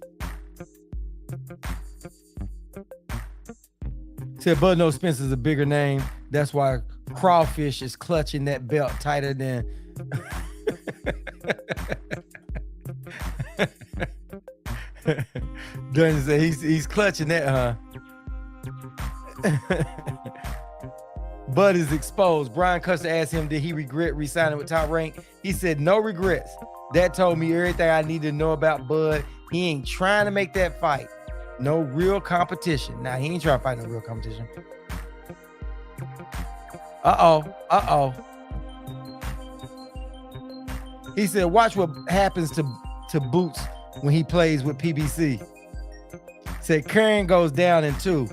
Said Bud knows Spence is a bigger name. That's why Crawfish is clutching that belt tighter than. Dunn said he's clutching that, huh? Bud is exposed. Brian Custer asked him, did he regret re-signing with Top Rank? He said, no regrets. That told me everything I need to know about Bud. He ain't trying to make that fight. No real competition. Nah, he ain't trying to fight no real competition. Uh-oh. He said, watch what happens to Boots when he plays with PBC. Said Karen goes down in 2.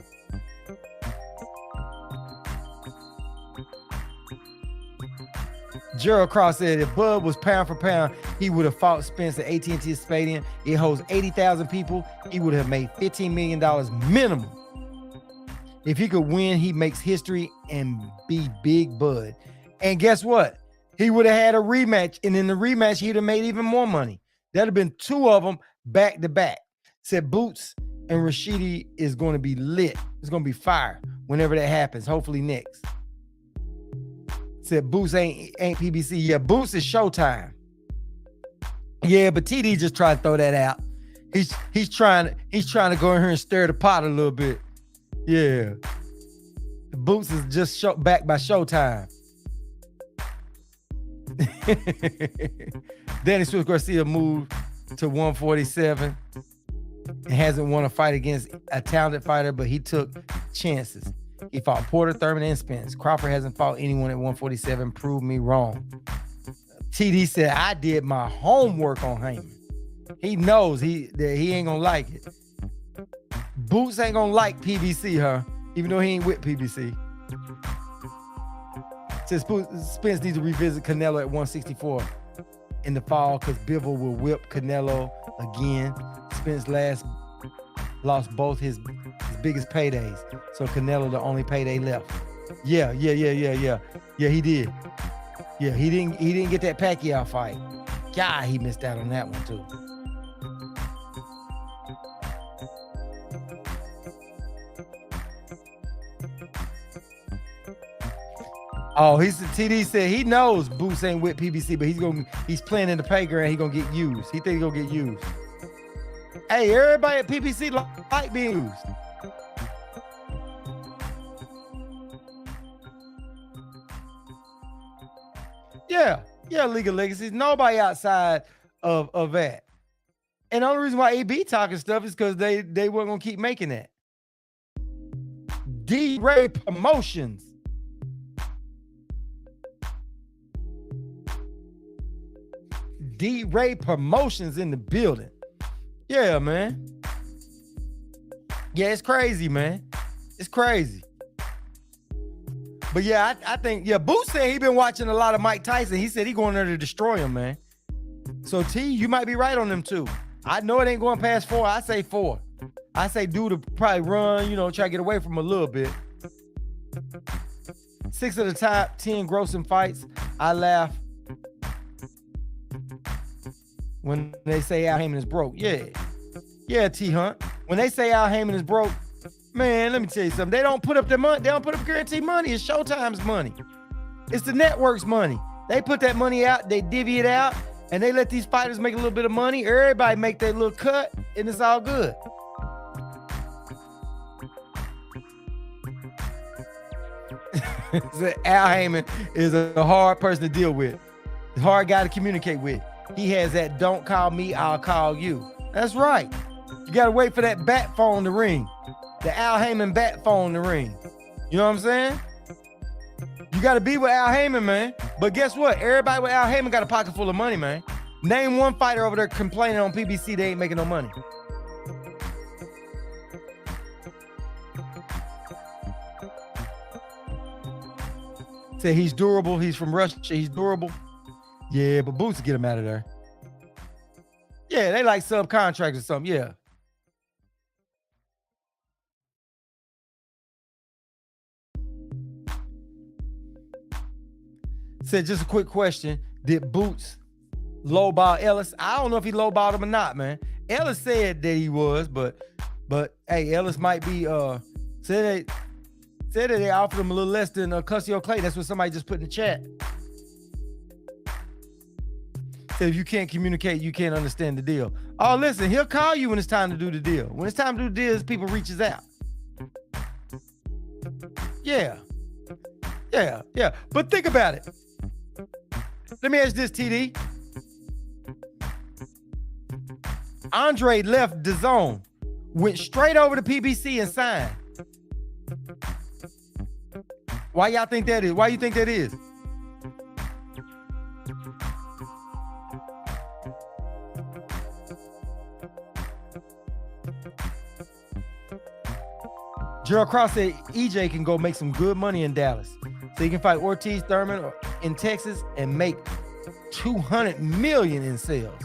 Gerald Cross said if Bud was pound for pound, he would have fought Spence at AT&T Stadium. It holds 80,000 people. He would have made $15 million minimum. If he could win, he makes history and be Big Bud. And guess what? He would have had a rematch. And in the rematch, he'd have made even more money. That'd have been 2 of them back to back. Said Boots and Rashidi is going to be lit. It's going to be fire whenever that happens. Hopefully next. Said Boots ain't PBC. Yeah, Boots is Showtime. Yeah, but TD just tried to throw that out. He's trying to go in here and stir the pot a little bit. Yeah. Boots is just backed by Showtime. Danny Swift Garcia moved to 147 and hasn't won a fight against a talented fighter, but he took chances. He fought Porter, Thurman, and Spence. Crawford hasn't fought anyone at 147. Prove me wrong. TD said, I did my homework on Heyman. He knows that he ain't gonna like it. Boots ain't gonna like PBC, huh? Even though he ain't with PBC. Says Spence needs to revisit Canelo at 164 in the fall because Bivol will whip Canelo again. Spence lost both his biggest paydays. So Canelo the only payday left. Yeah, he did. Yeah, he didn't get that Pacquiao fight. God, he missed out on that one too. Oh, TD said he knows Boots ain't with PBC, but he's playing in the playground. He gonna get used. He think he gonna get used. Hey, everybody at PBC like being used. Yeah, League of Legacies. Nobody outside of that. And the only reason why AB talking stuff is because they weren't gonna keep making that. D-Ray Promotions. D-Ray Promotions in the building. Yeah, man. Yeah, it's crazy, man. It's crazy. But yeah, I think, Boots said he been watching a lot of Mike Tyson. He said he going there to destroy him, man. So T, you might be right on them too. I know it ain't going past 4. I say 4. I say dude to probably run, try to get away from him a little bit. 6 of the top 10 grossing fights. I laugh when they say Al Heyman is broke. Yeah, T Hunt. When they say Al Heyman is broke, man, let me tell you something. They don't put up their money. They don't put up guaranteed money. It's Showtime's money. It's the network's money. They put that money out. They divvy it out, and they let these fighters make a little bit of money. Everybody make their little cut, and it's all good. Al Heyman is a hard person to deal with. A hard guy to communicate with. He has that "don't call me, I'll call you." That's right. You got to wait for that bat phone to ring. The Al Heyman bat phone to ring. You know what I'm saying? You got to be with Al Heyman, man. But guess what? Everybody with Al Heyman got a pocket full of money, man. Name one fighter over there complaining on PBC they ain't making no money. Say he's durable. He's from Russia. He's durable. Yeah, but Boots get him out of there. Yeah, they like subcontractors or something. Yeah. Said just a quick question. Did Boots lowball Ellis? I don't know if he lowballed him or not, man. Ellis said that he was, but hey, Ellis might be said that they offered him a little less than Cussio Clay. That's what somebody just put in the chat. Said if you can't communicate, you can't understand the deal. Oh, listen, he'll call you when it's time to do the deal. When it's time to do the deal, people reaches out. Yeah. But think about it. Let me ask this, TD. Andre left DAZN, went straight over to PBC and signed. Why y'all think that is? Why you think that is? Gerald Cross said EJ can go make some good money in Dallas. So he can fight Ortiz Thurman in Texas and make $200 million in sales.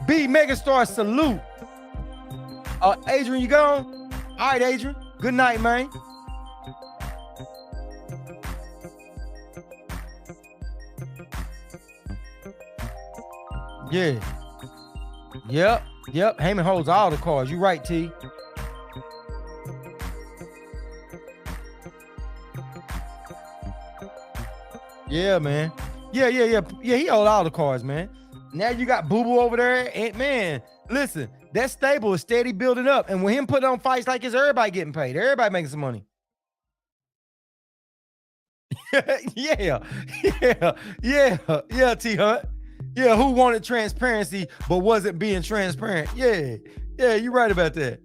B Megastar salute. Adrian, you gone? All right, Adrian. Good night, man. Yeah. Yep. Heyman holds all the cards. You right, T. Yeah, man. Yeah. He holds all the cards, man. Now you got Boo Boo over there. And man, listen, that stable is steady building up. And when him putting on fights like this, everybody getting paid. Everybody making some money. Yeah, T Hunt. Yeah, who wanted transparency but wasn't being transparent? Yeah, you're right about that.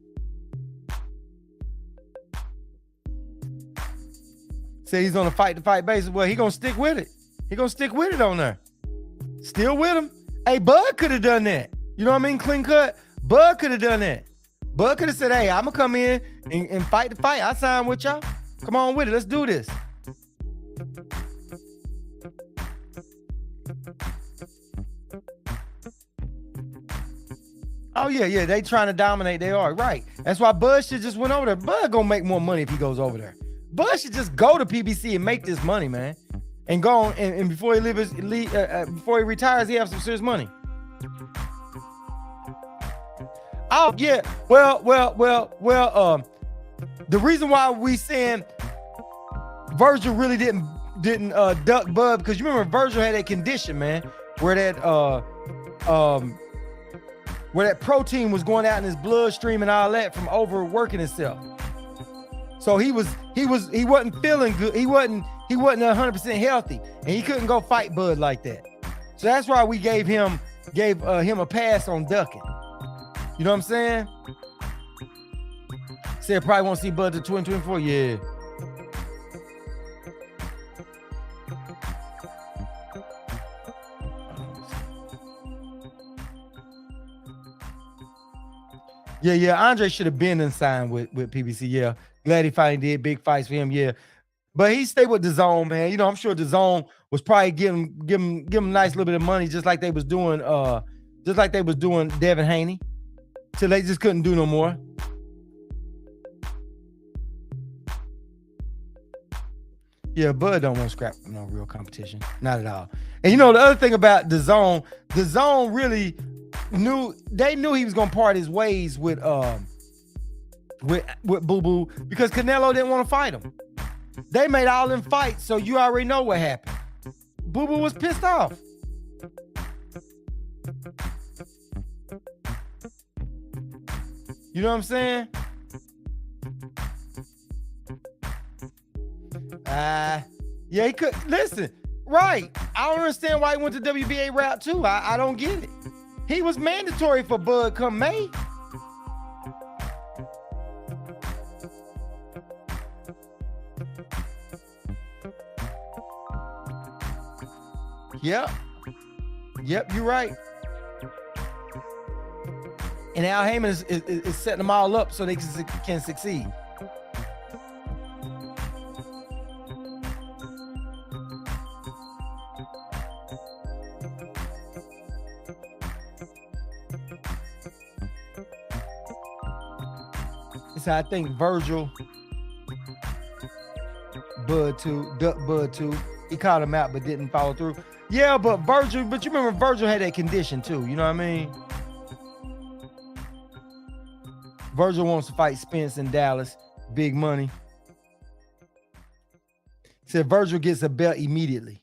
Say he's on a fight-to-fight basis. Well, he gonna stick with it. He gonna stick with it on there. Still with him. Hey, Bud could have done that. You know what I mean? Clean cut. Bud could have done that. Bud could have said, hey, I'm gonna come in and fight the fight. I sign with y'all. Come on with it. Let's do this. Oh, yeah. They trying to dominate. They are. Right. That's why Bud should just went over there. Bud gonna make more money if he goes over there. Bud should just go to PBC and make this money, man. And go on, and before he before he retires, he have some serious money. Oh, yeah. Well, the reason why we saying Virgil really didn't duck Bud, because you remember Virgil had that condition, man, where that protein was going out in his bloodstream and all that from overworking himself. So he wasn't feeling good. He wasn't 100% healthy, and he couldn't go fight Bud like that. So that's why we gave him a pass on ducking. You know what I'm saying? Said probably won't see Bud to 2024. Yeah. Yeah. Andre should have been in signed with PBC. Yeah. Glad he finally did. Big fights for him. Yeah. But he stayed with DAZN, man. You know, I'm sure DAZN was probably giving him a nice little bit of money, just like they was doing Devin Haney, till they just couldn't do no more. Yeah, Bud don't want to scrap no real competition. Not at all. And you know, the other thing about DAZN really knew he was gonna part his ways with Boo Boo, because Canelo didn't want to fight him. They made all them fights, so you already know what happened. Boo Boo was pissed off. You know what I'm saying? Yeah, he could listen. Right. I don't understand why he went the WBA route too. I don't get it. He was mandatory for Bud come May. Yep, you're right. And Al Heyman is setting them all up so they can succeed. So I think Virgil, Bud too, Duck Bud too. He called him out but didn't follow through. Yeah, but you remember Virgil had that condition too. You know what I mean? Virgil wants to fight Spence in Dallas. Big money. Said Virgil gets a belt immediately.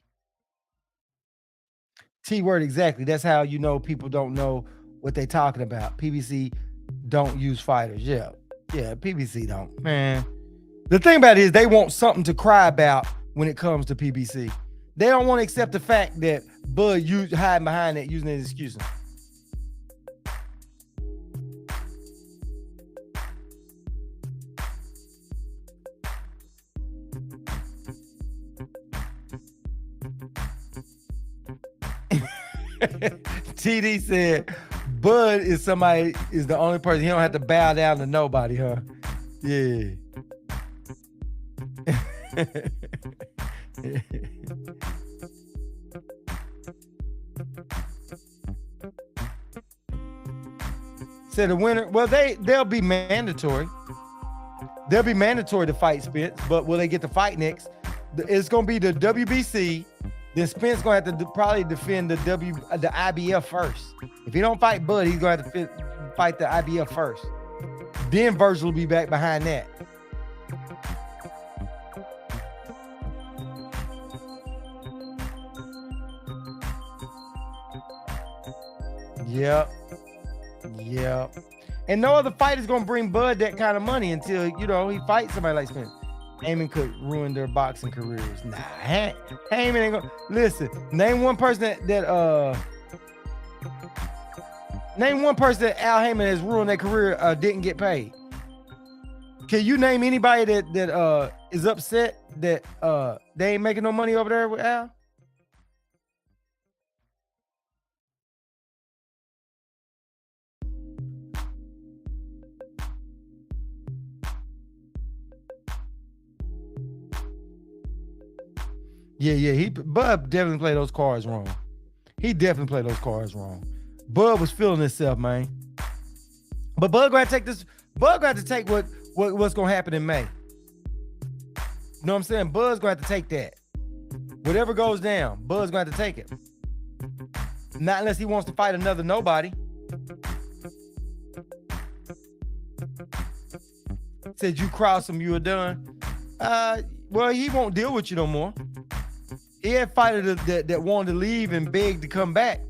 T-word exactly. That's how you know people don't know what they talking about. PBC don't use fighters. Yeah, PBC don't. Man, the thing about it is they want something to cry about when it comes to PBC. They don't want to accept the fact that Bud hiding behind that, using it as excuses. TD said Bud is the only person he don't have to bow down to nobody, huh? Yeah. Said the winner, well, they'll be mandatory. They'll be mandatory to fight Spence, but will they get to fight next? It's gonna be the WBC. Then Spence gonna have to probably defend the IBF first. If he don't fight Bud, he's gonna have to fight the IBF first. Then Virgil will be back behind that. Yep. And no other fight is gonna bring Bud that kind of money until, you know, he fights somebody like Spence. Heyman could ruin their boxing careers. Nah, Heyman ain't gonna listen. Name one person that Al Heyman has ruined their career, didn't get paid. Can you name anybody that is upset that they ain't making no money over there with Al? Yeah. Bud definitely played those cards wrong. Bud was feeling himself, man. But Bud gonna have to take this. Bud gonna have to take what's gonna happen in May. You know what I'm saying? Bud's gonna have to take that. Whatever goes down, Bud's gonna have to take it. Not unless he wants to fight another nobody. Said you cross him, you were done. Well, he won't deal with you no more. He had fighters that wanted to leave and begged to come back.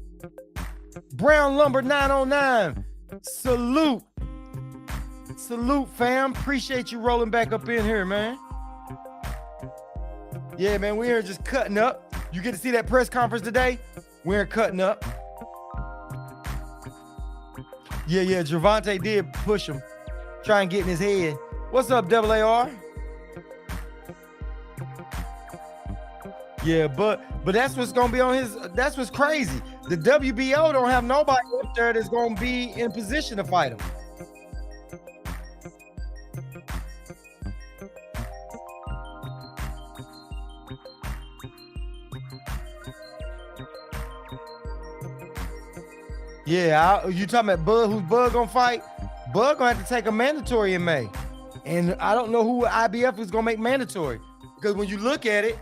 Brown Lumber 909. Salute. Salute, fam. Appreciate you rolling back up in here, man. Yeah, man, we're just cutting up. You get to see that press conference today? We're cutting up. Yeah, Gervonta did push him. Try and get in his head. What's up, AAR? Yeah, but that's what's gonna be on his. That's what's crazy. The WBO don't have nobody up there that's gonna be in position to fight him. Yeah, you talking about Bud? Who's Bud gonna fight? Bud gonna have to take a mandatory in May, and I don't know who IBF is gonna make mandatory, because when you look at it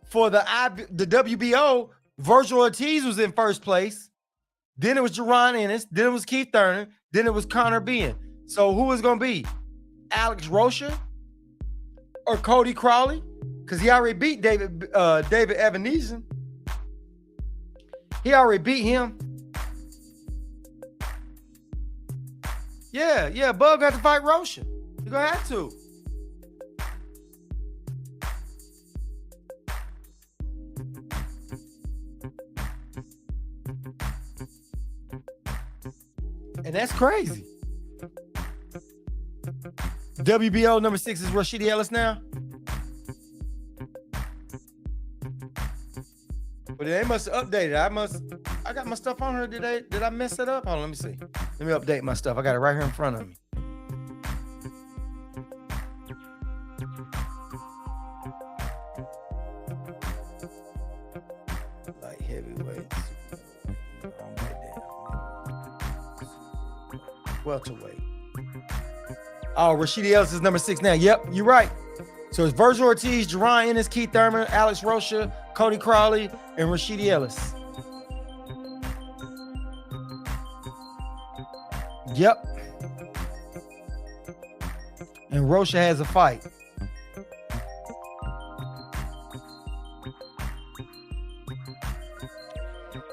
for the WBO, Virgil Ortiz was in first place, then it was Jaron Ennis, then it was Keith Thurman, then it was Connor Benn. So who is gonna be? Alex Rocha or Cody Crowley? Because he already beat David Evaneson. He already beat him. Yeah, Bug got to fight Rocha. You're gonna have to. And that's crazy. WBO number 6 is Rashidi Ellis now. But they must have updated. I got my stuff on here. Did I mess it up? Hold on, let me see. Let me update my stuff. I got it right here in front of me. Light heavyweights. Welterweight. Oh, Rashidi Ellis is number 6 now. Yep, you're right. So it's Virgil Ortiz, Jaron Ennis, Keith Thurman, Alex Rocha, Cody Crowley, and Rashidi Ellis. Yep. And Rocha has a fight.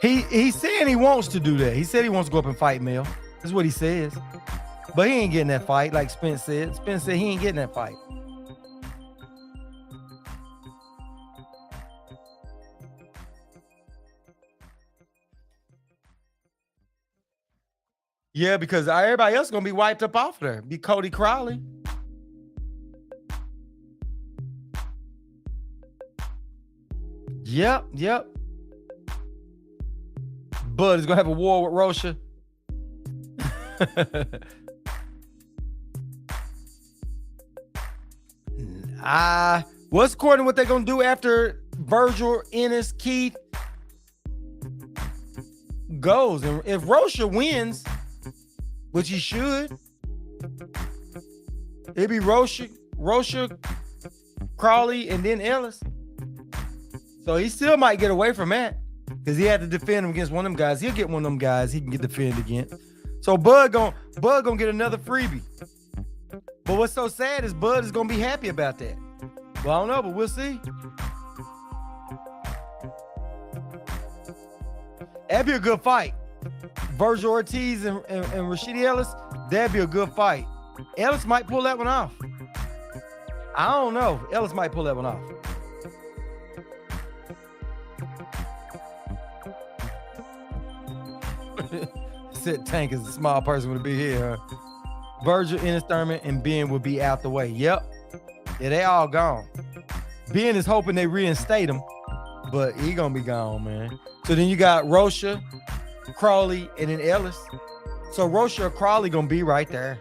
He's saying he wants to do that. He said he wants to go up and fight Mel. That's what he says. But he ain't getting that fight, like Spence said. Spence said he ain't getting that fight. Yeah, because everybody else is going to be wiped up off there. Be Cody Crowley. Yep. Bud is going to have a war with Rocha. What's according to what they're going to do after Virgil, Ennis, Keith goes? And if Rocha wins, which he should, it'd be Rocha, Crowley, and then Ellis. So he still might get away from that because he had to defend him against one of them guys. He'll get one of them guys he can get defended against. So Bud gonna get another freebie. But what's so sad is Bud is gonna be happy about that. Well, I don't know, but we'll see. That'd be a good fight. Virgil Ortiz and Rashidi Ellis, that'd be a good fight. Ellis might pull that one off. I don't know. Ellis might pull that one off. Said Tank is a small person would be here. Huh? Virgil, Ennis, Thurman, and Ben would be out the way. Yep. Yeah, they all gone. Ben is hoping they reinstate him, but he gonna be gone, man. So then you got Rocha, Crowley, and then Ellis. So Rocha or Crowley gonna be right there.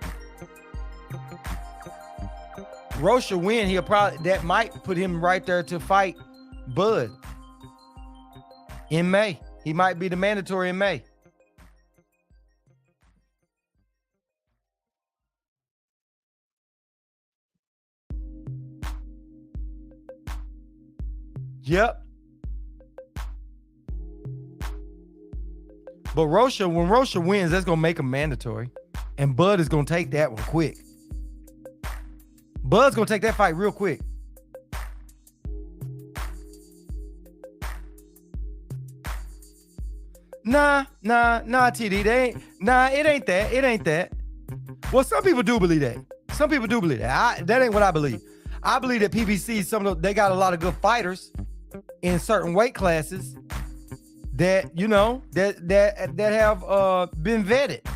Rocha win, that might put him right there to fight Bud in May. He might be the mandatory in May. Yep. But when Rocha wins, that's gonna make him mandatory. And Bud is gonna take that one quick. Bud's gonna take that fight real quick. Nah, TD. It ain't that. It ain't that. Well, some people do believe that. Some people do believe that. That ain't what I believe. I believe that PBC, they got a lot of good fighters in certain weight classes that, that have been vetted.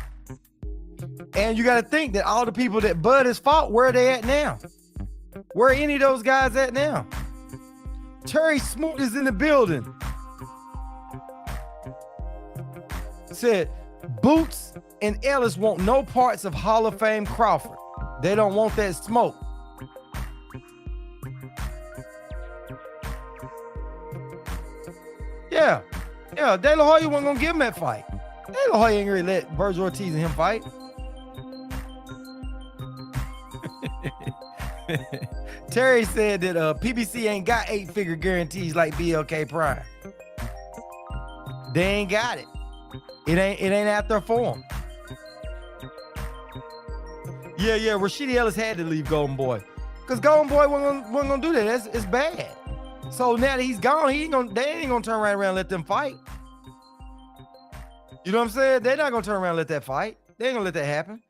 And you got to think that all the people that Bud has fought, where are they at now? Where are any of those guys at now? Terry Smoot is in the building. Said, Boots and Ellis want no parts of Hall of Fame Crawford. They don't want that smoke. Yeah. De La Hoya wasn't going to give him that fight. De La Hoya ain't really let Virgil Ortiz and him fight. Terry said that PBC ain't got 8-figure guarantees like BLK Prime. They ain't got it. It ain't out there for them. Yeah. Rashidi Ellis had to leave Golden Boy, because Golden Boy wasn't gonna do that. It's bad. So now that he's gone, they ain't gonna turn around and let them fight. You know what I'm saying? They're not gonna turn around and let that fight. They ain't gonna let that happen.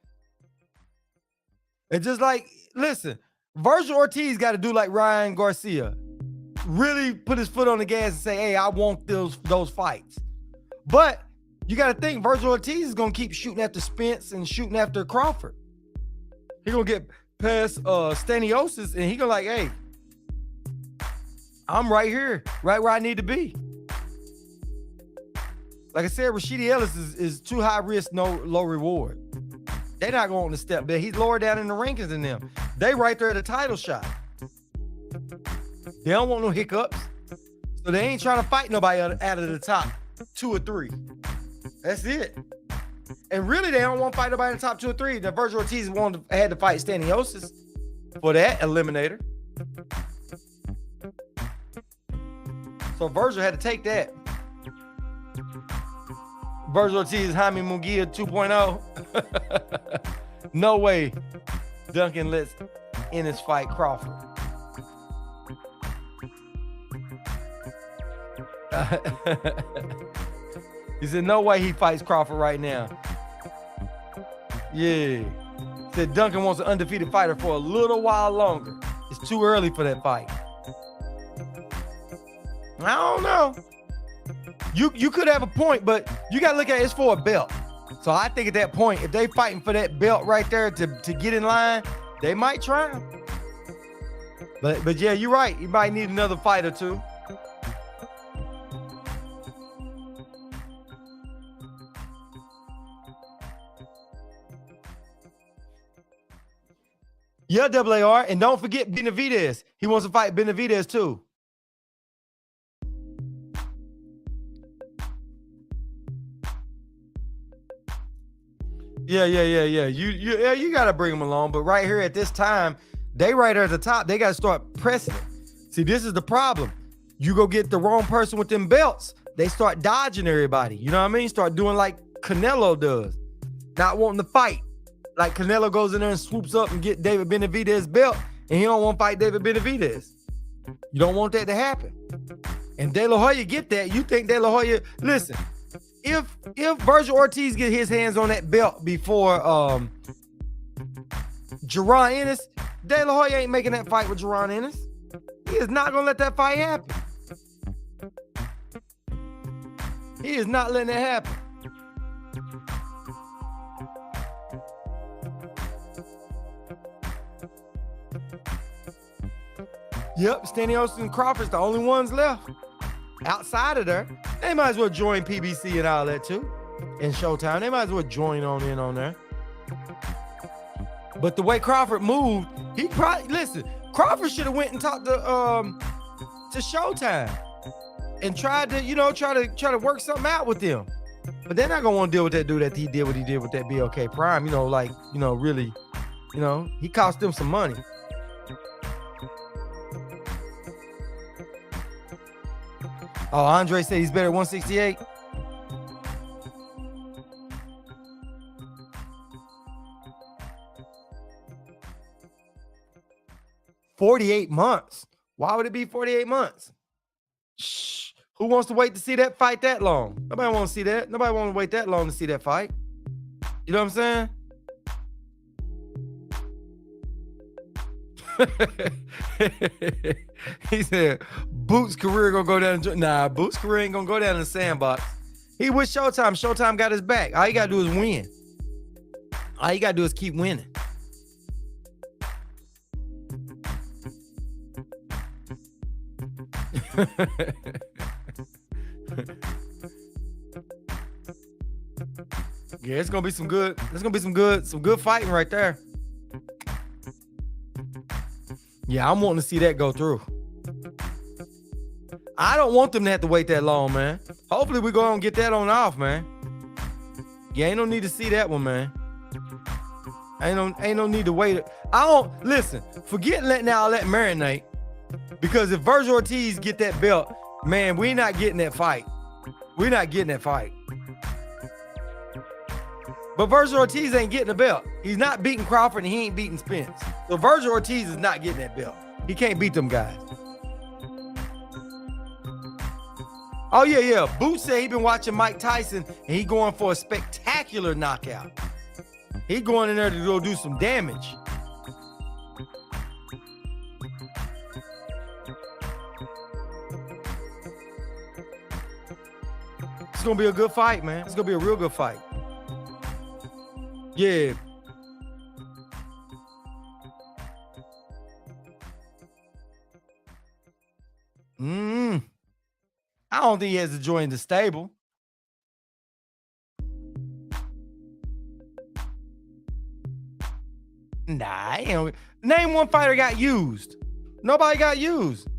It's just like, listen, Virgil Ortiz got to do like Ryan Garcia, really put his foot on the gas and say, hey, I want those fights. But you got to think Virgil Ortiz is going to keep shooting after Spence and shooting after Crawford. He's going to get past Staniosis, and he going to like, hey, I'm right here, right where I need to be. Like I said, Rashidi Ellis is too high risk, low reward. They're not going to step there. He's lower down in the rankings than them. They right there at the title shot. They don't want no hiccups. So they ain't trying to fight nobody out of the top 2 or 3. That's it. And really, they don't want to fight nobody in the top 2 or 3. The Virgil Ortiz had to fight Staniosis for that eliminator. So Virgil had to take that. Virgil Ortiz, Jaime Munguia 2.0. No way Duncan lets Ennis fight Crawford. He said, no way he fights Crawford right now. Yeah. Said Duncan wants an undefeated fighter for a little while longer. It's too early for that fight. I don't know. You could have a point, but you got to look at it's for a belt. So I think at that point, if they fighting for that belt right there to get in line, they might try. But yeah, you're right. You might need another fight or two. Yeah, AAR. And don't forget Benavidez. He wants to fight Benavidez too. Yeah. You got to bring them along. But right here at this time, they right there at the top. They got to start pressing it. See, this is the problem. You go get the wrong person with them belts, they start dodging everybody. You know what I mean? Start doing like Canelo does, not wanting to fight. Like Canelo goes in there and swoops up and get David Benavidez's belt, and he don't want to fight David Benavidez. You don't want that to happen. And De La Hoya get that. You think De La Hoya, listen, if Virgil Ortiz get his hands on that belt before Jaron Ennis, De La Hoya ain't making that fight with Jaron Ennis. He is not gonna let that fight happen. He is not letting it happen. Yep, Staniosis and Crawford's the only ones left. Outside of there, they might as well join PBC and all that too. And Showtime, they might as well join in on there. But the way Crawford moved, he probably, listen, Crawford should have went and talked to Showtime and tried to, try to work something out with them. But they're not gonna want to deal with that dude that he did what he did with that BLK Prime. Really, he cost them some money. Oh, Andre said he's better at 168. $48 months. Why would it be 48 months? Shh. Who wants to wait to see that fight that long? Nobody wants to see that. Nobody wants to wait that long to see that fight. You know what I'm saying? He said, Boots' career gonna go down. Nah, Boots' career ain't gonna go down in the sandbox. He with Showtime. Showtime got his back. All you gotta do is win. All you gotta do is keep winning. Yeah, it's gonna be some good. There's gonna be some good fighting right there. Yeah, I'm wanting to see that go through. I don't want them to have to wait that long, man. Hopefully we go and get that on off, man. Yeah, ain't no need to see that one, man. Ain't no need to wait. I don't listen. Forget letting all that marinate. Because if Virgil Ortiz get that belt, man, we're not getting that fight. We're not getting that fight. But Virgil Ortiz ain't getting the belt. He's not beating Crawford and he ain't beating Spence. So Virgil Ortiz is not getting that belt. He can't beat them guys. Oh, yeah. Boots said he been watching Mike Tyson and he going for a spectacular knockout. He going in there to go do some damage. It's going to be a good fight, man. It's going to be a real good fight. Yeah. I don't think he has to join the stable. Nah, name one fighter got used. Nobody got used.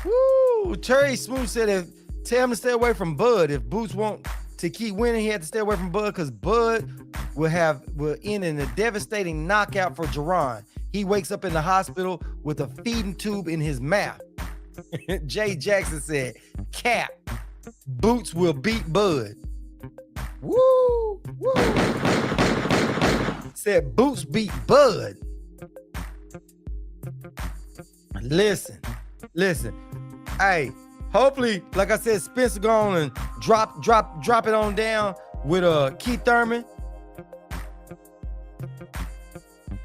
Woo! Terry Smooth said, tell him to stay away from Bud. If Boots want to keep winning, he had to stay away from Bud because Bud will end in a devastating knockout for Jaron. He wakes up in the hospital with a feeding tube in his mouth. Jay Jackson said, cap, Boots will beat Bud. Woo! Woo! Said Boots beat Bud. Listen. Hey, hopefully, like I said, Spencer go on and drop it on down with Keith Thurman.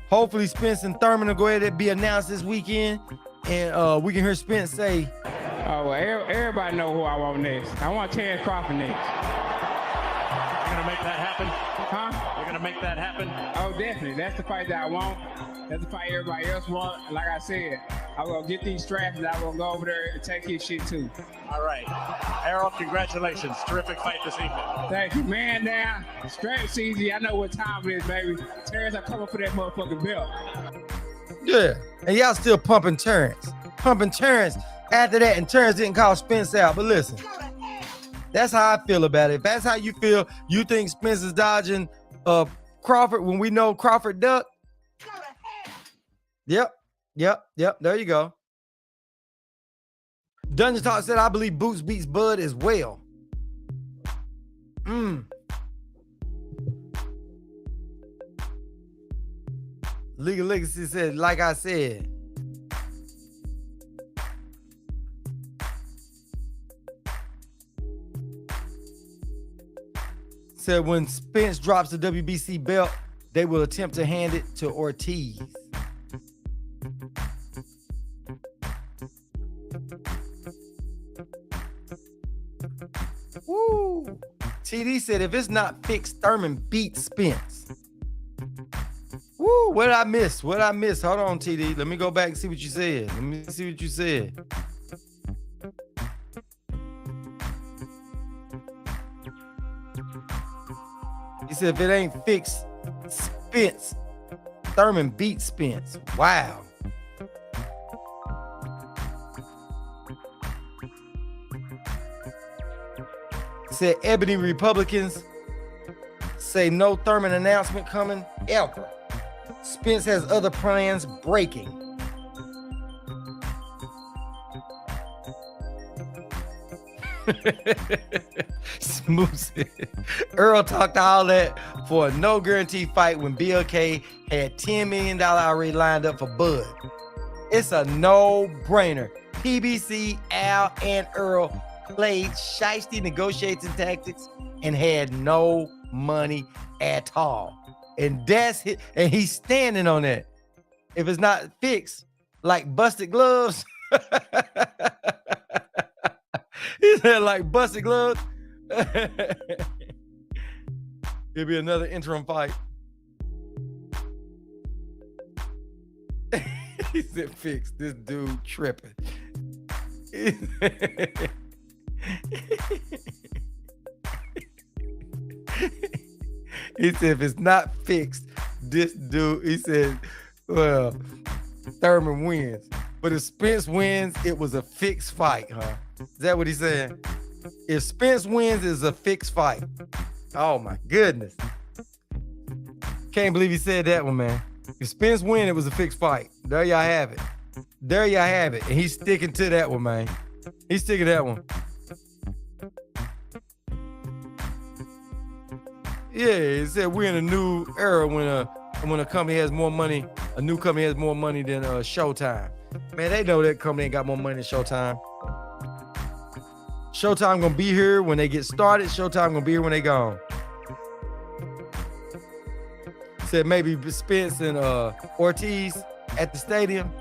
Hopefully, Spence and Thurman will go ahead and be announced this weekend, and we can hear Spence say, "Oh, well, everybody know who I want next. I want Terrence Crawford next." You're gonna make that happen? Huh? You're gonna make that happen? Oh, definitely. That's the fight that I want. That's the fight everybody else wants. Like I said, I'm gonna get these straps and I'm gonna go over there and take his shit too. All right, Harold, congratulations! Terrific fight this evening. Thank you, man. Now, straps easy. I know what time it is, baby. Terrence, I'm coming for that motherfucking belt. yeah, and y'all still pumping Terrence. After that, and Terrence didn't call Spence out. But listen, that's how I feel about it. If that's how you feel, you think Spence is dodging Crawford when we know Crawford ducked? Yep. There you go. Dungeon Talk said, I believe Boots beats Bud as well. Legal Legacy said, like I said. Said when Spence drops the WBC belt, they will attempt to hand it to Ortiz. Woo! TD said if it's not fixed, Thurman beats Spence. Woo! What did I miss? Hold on, TD. Let me go back and see what you said. He said if it ain't fixed, Spence, Thurman beats Spence. Wow. Said Ebony Republicans say no Thurman announcement coming ever. Spence has other plans breaking. Smooth. Earl talked all that for a no guarantee fight when BLK had $10 million already lined up for Bud. It's a no-brainer. PBC, Al, and Earl played shiesty negotiating tactics and had no money at all. And that's it. And he's standing on that. If it's not fixed, like busted gloves. He said like busted gloves. It'll be another interim fight. He said fix. This dude tripping. He said if it's not fixed, this dude, he said, well, Thurman wins. But if Spence wins, it was a fixed fight, huh? Is that what he said? If Spence wins, it's a fixed fight. Oh my goodness. Can't believe he said that one, man. If Spence wins, it was a fixed fight. There y'all have it. There y'all have it. And he's sticking to that one, man. He's sticking to that one. Yeah, he said we're in a new era when a company has more money, a new company has more money than Showtime. Man, they know that company ain't got more money than Showtime. Showtime gonna be here when they get started. Showtime gonna be here when they gone. Said maybe Spence and Ortiz at the stadium.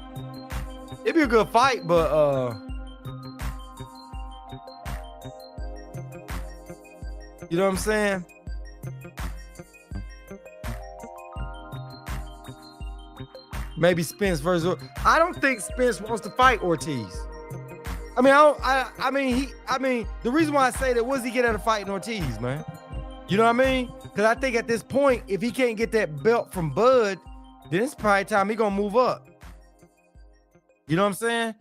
It'd be a good fight, but you know what I'm saying? Maybe Spence versus. I don't think Spence wants to fight Ortiz. I mean, the reason why I say that, was he get out of fighting Ortiz, man? You know what I mean? Because I think at this point, if he can't get that belt from Bud, then it's probably time he gonna move up. You know what I'm saying?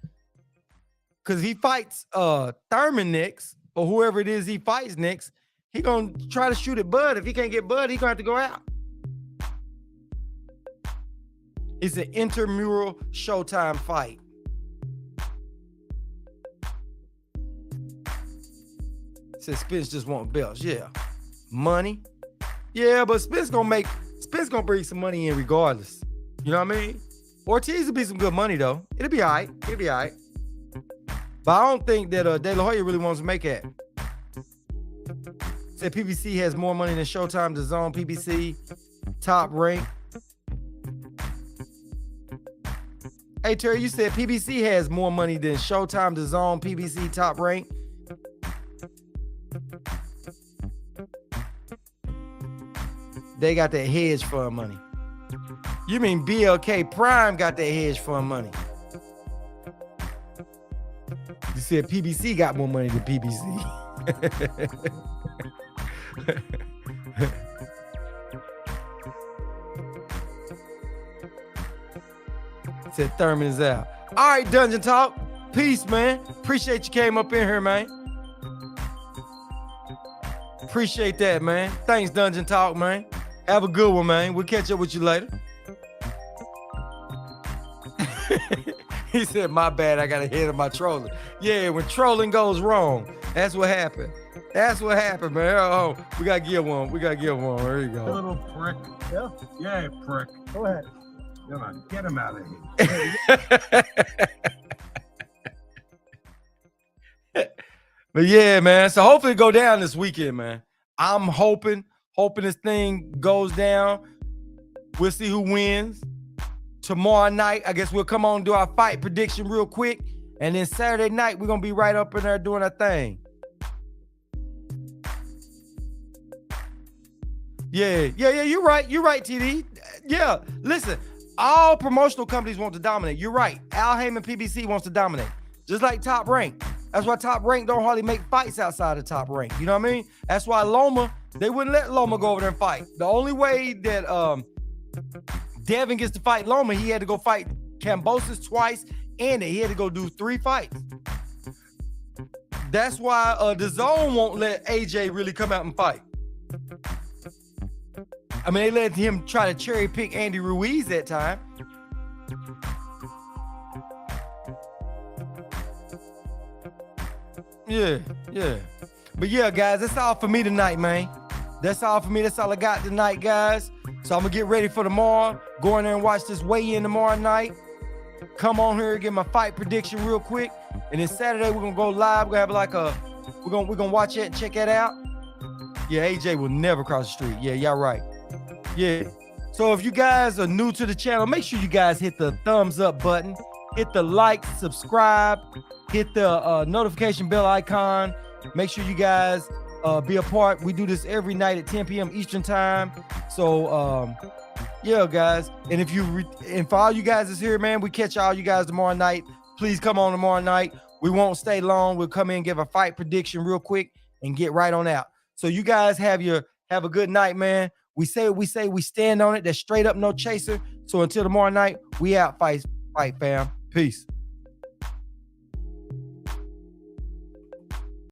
Because he fights Thurman next, or whoever it is he fights next, he gonna try to shoot at Bud. If he can't get Bud, he gonna have to go out. It's an intramural Showtime fight. Says Spence just want belts. Yeah. Money. Yeah, but Spence gonna bring some money in regardless. You know what I mean? Ortiz will be some good money though. It'll be all right. It'll be all right. But I don't think that De La Hoya really wants to make it. Said PBC has more money than Showtime, DAZN, PBC, Top Rank. Hey, Terry, you said PBC has more money than Showtime, DAZN, PBC, Top Rank. They got that hedge fund money. You mean BLK Prime got that hedge fund money? You said PBC got more money than PBC. Said Thurman is out. All right, Dungeon Talk. Peace, man. Appreciate you came up in here, man. Appreciate that, man. Thanks, Dungeon Talk, man. Have a good one, man. We'll catch up with you later. He said, my bad, I got ahead of my trolling. Yeah, when trolling goes wrong, that's what happened. That's what happened, man. Oh, we got to get one. We got to get one. There you go. A little prick. Yeah. Yeah, prick. Go ahead. Come on, get him out of here. But yeah, man. So hopefully it go down this weekend, man. I'm hoping this thing goes down. We'll see who wins. Tomorrow night, I guess we'll come on and do our fight prediction real quick. And then Saturday night, we're going to be right up in there doing our thing. Yeah, you're right. You're right, TD. Yeah, listen, all promotional companies want to dominate. You're right. Al Heyman PBC wants to dominate, just like Top Rank. That's why Top Rank don't hardly make fights outside of Top Rank. You know what I mean? That's why Loma, they wouldn't let Loma go over there and fight. The only way that Devin gets to fight Loma, he had to go fight Kambosos twice, and he had to go do 3 fights. That's why DAZN won't let AJ really come out and fight. I mean, they let him try to cherry pick Andy Ruiz that time. Yeah, yeah. But yeah, guys, that's all for me tonight, man. That's all for me. That's all I got tonight, guys. So I'm gonna get ready for tomorrow. Go in there and watch this weigh-in tomorrow night. Come on here and get my fight prediction real quick. And then Saturday we're gonna go live. We're gonna have like a we're gonna watch it and check that out. Yeah, AJ will never cross the street. Yeah, y'all right. Yeah. So if you guys are new to the channel, make sure you guys hit the thumbs up button, hit the like, subscribe, hit the notification bell icon. Make sure you guys be a part. We do this every night at 10 p.m. Eastern time. So yeah, guys. And if you and for all you guys that's here, man, we catch all you guys tomorrow night. Please come on tomorrow night. We won't stay long. We'll come in, give a fight prediction real quick, and get right on out. So you guys have a good night, man. We say we stand on it. That's straight up no chaser. So until tomorrow night, we out. Fight fam. Peace.